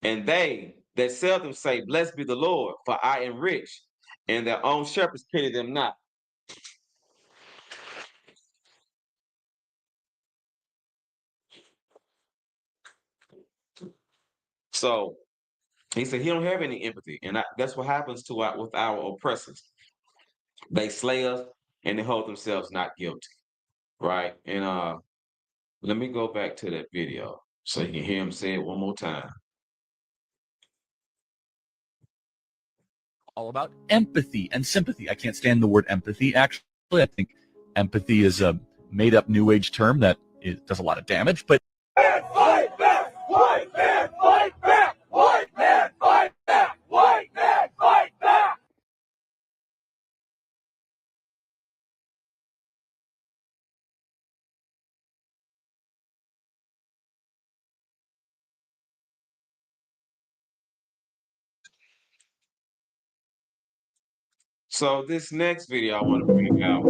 And they that sell them say, Blessed be the Lord, for I am rich. And their own shepherds pity them not. So he said he don't have any empathy. And that's what happens with our oppressors. They slay us and they hold themselves not guilty. Right? And let me go back to that video so you can hear him say it one more time. All about empathy and sympathy. I can't stand the word empathy. Actually, I think empathy is a made-up New Age term that does a lot of damage, but Fight back! White man, fight back! White man, fight back! White man, fight back! So this next video I want to bring out,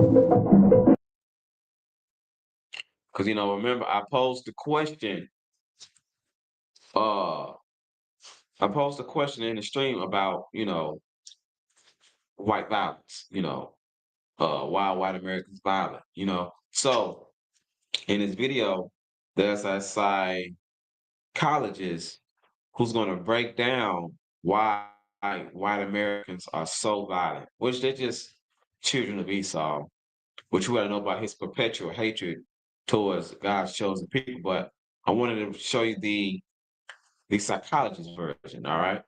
because remember I posed the question. I posed a question in the stream about white violence. Why white Americans violent. So in this video, there's a psychologist who's going to break down why white Americans are so violent, which they're just children of Esau, which we got to know about his perpetual hatred towards God's chosen people. But I wanted to show you the psychologist version, all right?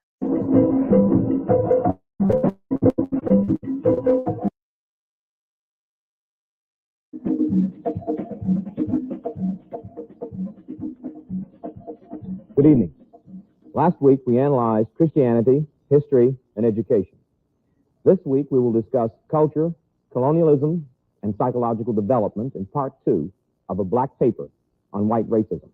Good evening. Last week we analyzed Christianity, history, and education. This week we will discuss culture, colonialism, and psychological development in part 2 of a black paper on white racism.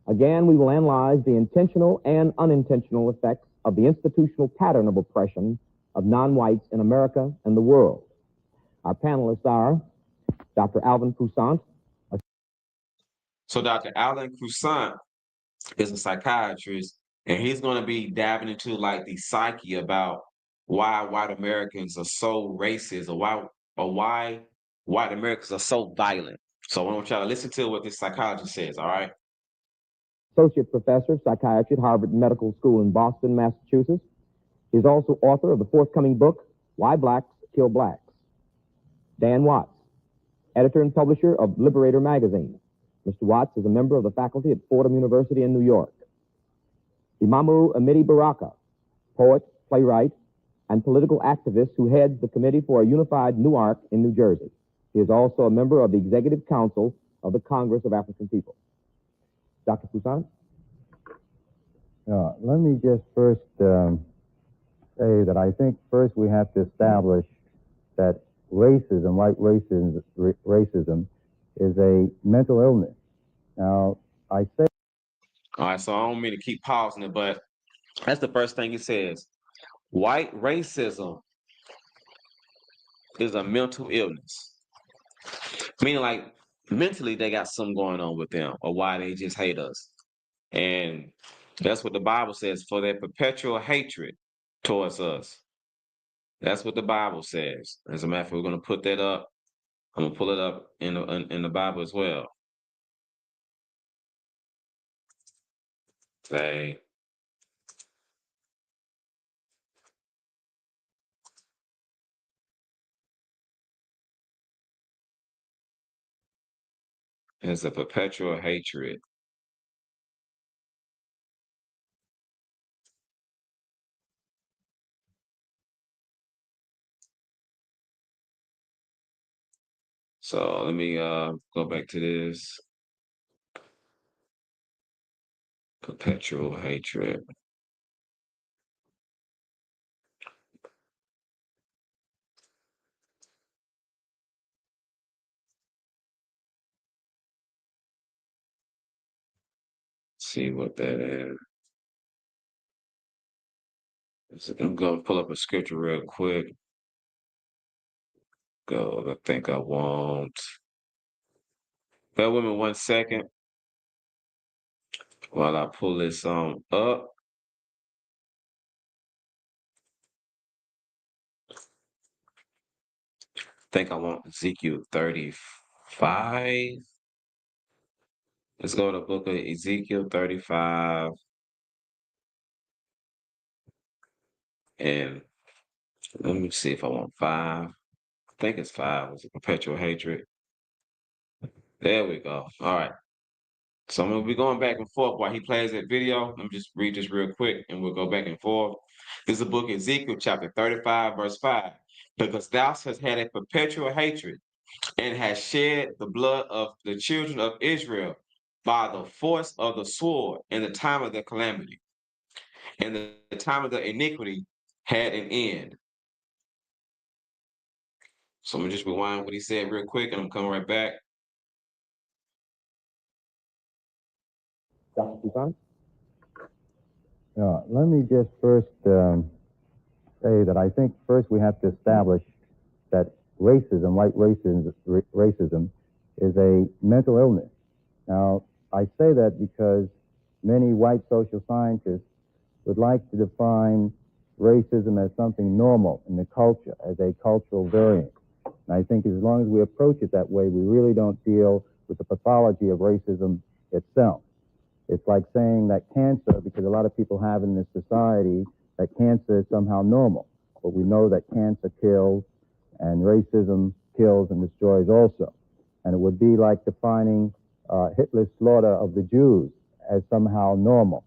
Again, we will analyze the intentional and unintentional effects of the institutional pattern of oppression of non-whites in America and the world. Our panelists are Dr. Alvin Toussaint. So Dr. Alvin Toussaint is a psychiatrist, and he's going to be diving into the psyche about why white Americans are so racist, or why white Americans are so violent. So I want y'all to listen to what this psychologist says, all right? Associate Professor of Psychiatry at Harvard Medical School in Boston, Massachusetts. He is also author of the forthcoming book, Why Blacks Kill Blacks. Dan Watts, editor and publisher of Liberator magazine. Mr. Watts is a member of the faculty at Fordham University in New York. Imamu Amidi Baraka, poet, playwright, and political activist who heads the Committee for a Unified Newark in New Jersey. He is also a member of the Executive Council of the Congress of African People. Dr. Poussin? Let me just first say that I think first we have to establish that racism, white racism, is a mental illness. Now, I say... All right, so I don't mean to keep pausing it, but that's the first thing he says. White racism is a mental illness. Meaning, like, mentally they got something going on with them, or why they just hate us. And that's what the Bible says, for their perpetual hatred towards us. That's what the Bible says. As a matter of fact, we're going to put that up. I'm going to pull it up in the Bible as well. Say, it's a perpetual hatred. So let me go back to this. Perpetual hatred. See what that is. So I'm going to pull up a scripture real quick. Go, I think I want. Bear with me 1 second while I pull this up. I think I want Ezekiel 35. Let's go to the book of Ezekiel 35. And let me see if I want 5. I think it's 5. It's a perpetual hatred. There we go. All right. So I'm going to be going back and forth while he plays that video. Let me just read this real quick and we'll go back and forth. This is the book of Ezekiel chapter 35, verse 5. Because thou hast had a perpetual hatred and hast shed the blood of the children of Israel by the force of the sword in the time of their calamity. And the time of their iniquity had an end. So I'm going to just rewind what he said real quick and I'm coming right back. Dr. Poussin? Let me just first say that I think first we have to establish that racism, white racism, is a mental illness. Now, I say that because many white social scientists would like to define racism as something normal in the culture, as a cultural variant. And I think as long as we approach it that way, we really don't deal with the pathology of racism itself. It's like saying that cancer, because a lot of people have in this society, that cancer is somehow normal. But we know that cancer kills, and racism kills and destroys also. And it would be like defining Hitler's slaughter of the Jews as somehow normal.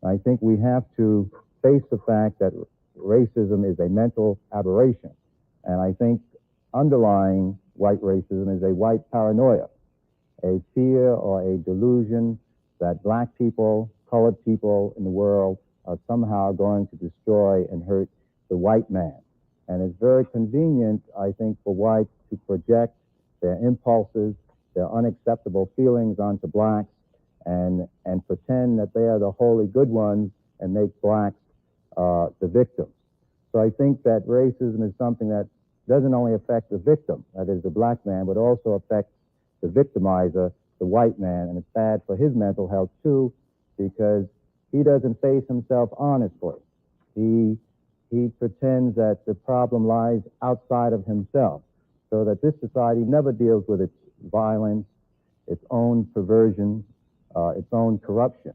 I think we have to face the fact that racism is a mental aberration. And I think underlying white racism is a white paranoia, a fear or a delusion that black people, colored people in the world are somehow going to destroy and hurt the white man. And it's very convenient, I think, for whites to project their impulses, their unacceptable feelings onto blacks and pretend that they are the wholly good ones and make blacks the victims. So I think that racism is something that doesn't only affect the victim, that is the black man, but also affects the victimizer, the white man, and it's bad for his mental health too, because he doesn't face himself honestly. He pretends that the problem lies outside of himself. so that this society never deals with its violence, its own perversion, its own corruption.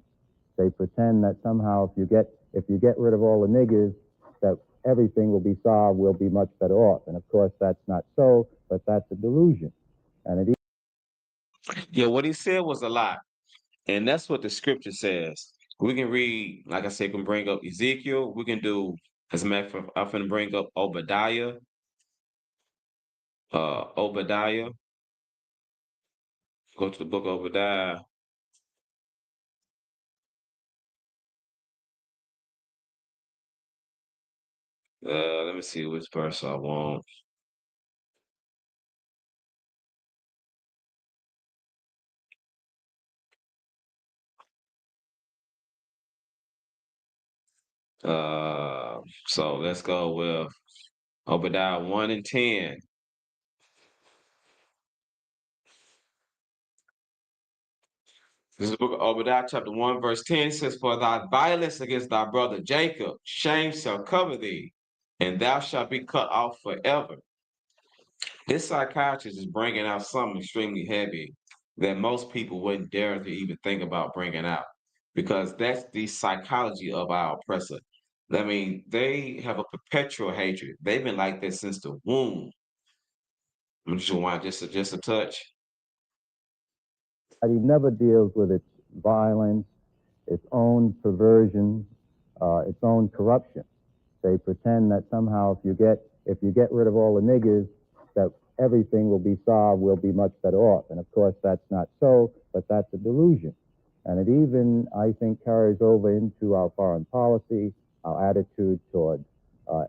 They pretend that somehow if you get rid of all the niggers, that everything will be solved, we'll be much better off. And of course, that's not so, but that's a delusion. And it Yeah, what he said was a lie. And that's what the scripture says. We can read, like I said, we can bring up Ezekiel. We can do, as a matter of fact, I'm going to bring up Obadiah. Obadiah. Go to the book of Obadiah. Let me see which verse I want. So let's go with Obadiah 1 and 10. This is the book of Obadiah, chapter 1, verse 10. It says, "For thy violence against thy brother Jacob, shame shall cover thee, and thou shalt be cut off forever." This psychiatrist is bringing out something extremely heavy that most people wouldn't dare to even think about bringing out, because that's the psychology of our oppressor. I mean, they have a perpetual hatred. They've been like this since the womb. I'm just want just a touch. society never deals with its violence, its own perversion, its own corruption. They pretend that somehow if you get rid of all the niggers, that everything will be solved, we'll be much better off. And of course, that's not so, but that's a delusion. And it even, I think, carries over into our foreign policy, our attitude toward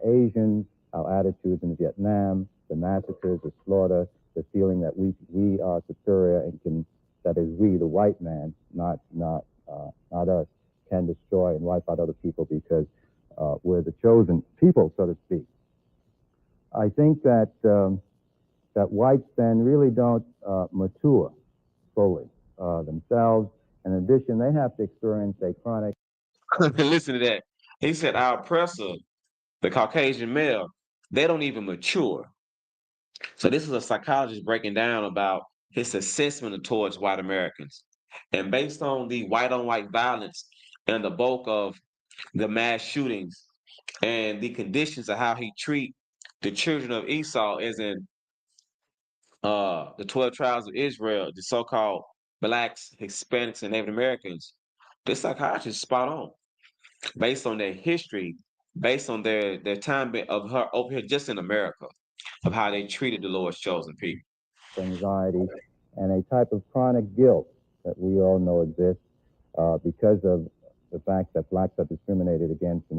Asians, our attitudes in Vietnam, the massacres, the slaughter, the feeling that we are superior and can, that is we, the white man, not us, can destroy and wipe out other people because we're the chosen people, so to speak. I think that that whites then really don't mature fully themselves. In addition, they have to experience a chronic. Listen to that. He said our oppressor, the Caucasian male, they don't even mature. So this is a psychologist breaking down about his assessment towards white Americans. And based on the white on white violence and the bulk of the mass shootings and the conditions of how he treat the children of Esau, as in the 12 tribes of Israel, the so-called blacks, Hispanics, and Native Americans, this psychiatrist is spot on. Based on their history, based on their time of her over here just in America, of how they treated the Lord's chosen people. Anxiety and a type of chronic guilt that we all know exists because of the fact that blacks are discriminated against in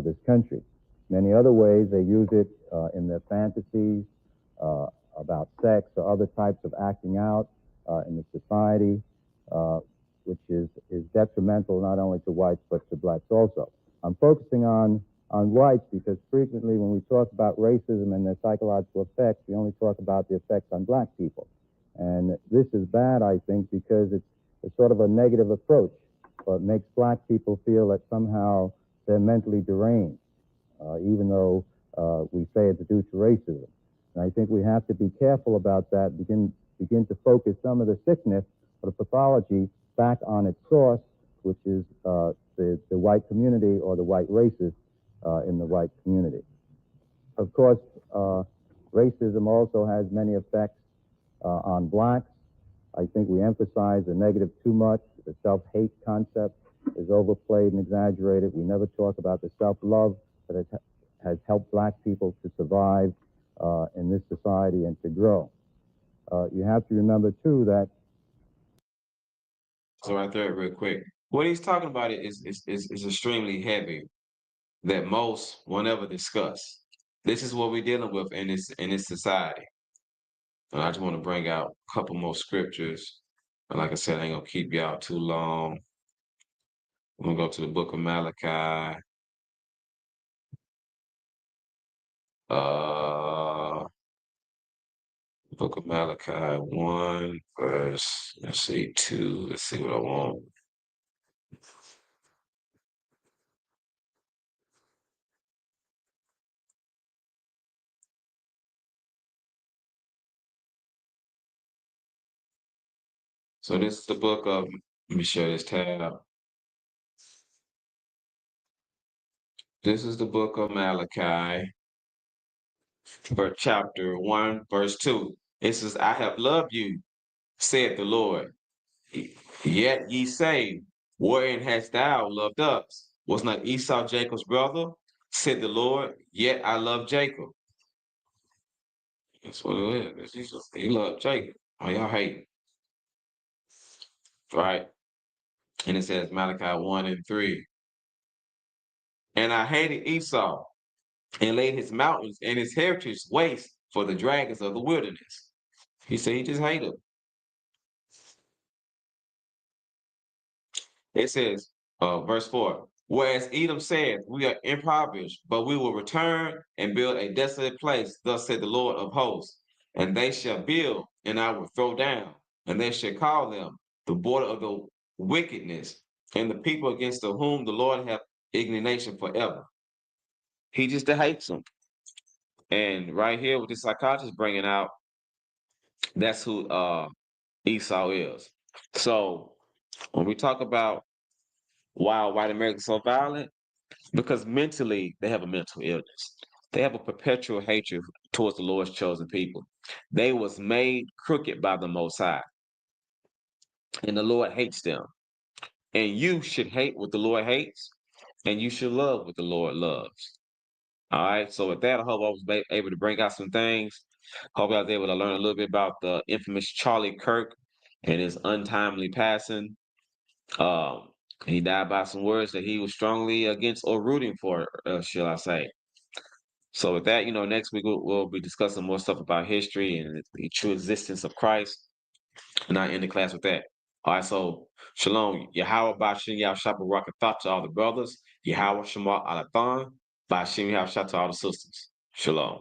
this country. Many other ways they use it in their fantasies about sex or other types of acting out in the society, which is detrimental not only to whites but to blacks also. I'm focusing on whites because frequently when we talk about racism and their psychological effects, we only talk about the effects on black people. And this is bad, I think, because it's sort of a negative approach. It makes black people feel that somehow they're mentally deranged, even though we say it's due to racism. And I think we have to be careful about that, begin to focus some of the sickness or the pathology back on its source, which is the white community or the white races in the white community. Of course, racism also has many effects on blacks. I think we emphasize the negative too much. The self-hate concept is overplayed and exaggerated. We never talk about the self-love that has helped black people to survive in this society and to grow. You have to remember, too, that... So right there, real quick. What he's talking about is extremely heavy that most won't ever discuss. This is what we're dealing with in this society. And I just want to bring out a couple more scriptures. And like I said, I ain't gonna keep y'all too long. I'm gonna go to the book of Malachi. Book of Malachi 1, verse, let's see, 2. Let's see what I want. So this is the book of, let me share this tab. This is the book of Malachi, for chapter 1, verse 2. It says, I have loved you, said the Lord. Yet ye say, wherein hast thou loved us? Was not Esau Jacob's brother? Said the Lord, yet I love Jacob. That's what it is. He loved Jacob. Oh, y'all hate. Right? And it says Malachi 1 and 3. And I hated Esau and laid his mountains and his heritage waste for the dragons of the wilderness. He said he just hated him. It says, verse 4, whereas Edom said, we are impoverished, but we will return and build a desolate place, thus said the Lord of hosts. And they shall build, and I will throw down, and they shall call them the border of the wickedness, and the people against whom the Lord hath indignation forever. He just hates them. And right here, with the psychologist bringing out, that's who Esau is. So when we talk about why white Americans are so violent, because mentally they have a mental illness. They have a perpetual hatred towards the Lord's chosen people. They was made crooked by the Most High, and the Lord hates them. And you should hate what the Lord hates, and you should love what the Lord loves. All right. So with that, I hope I was able to bring out some things. Hope I was able to learn a little bit about the infamous Charlie Kirk and his untimely passing. He died by some words that he was strongly against or rooting for, shall I say. So with that, next week we'll be discussing more stuff about history and the true existence of Christ. And I end the class with that. All right, so Shalom. Yahweh Ba'Shem Yahshua Barakatah to all the brothers. Yahweh Shema Alathan. Ba'Shem Yahshua to all the sisters. Shalom.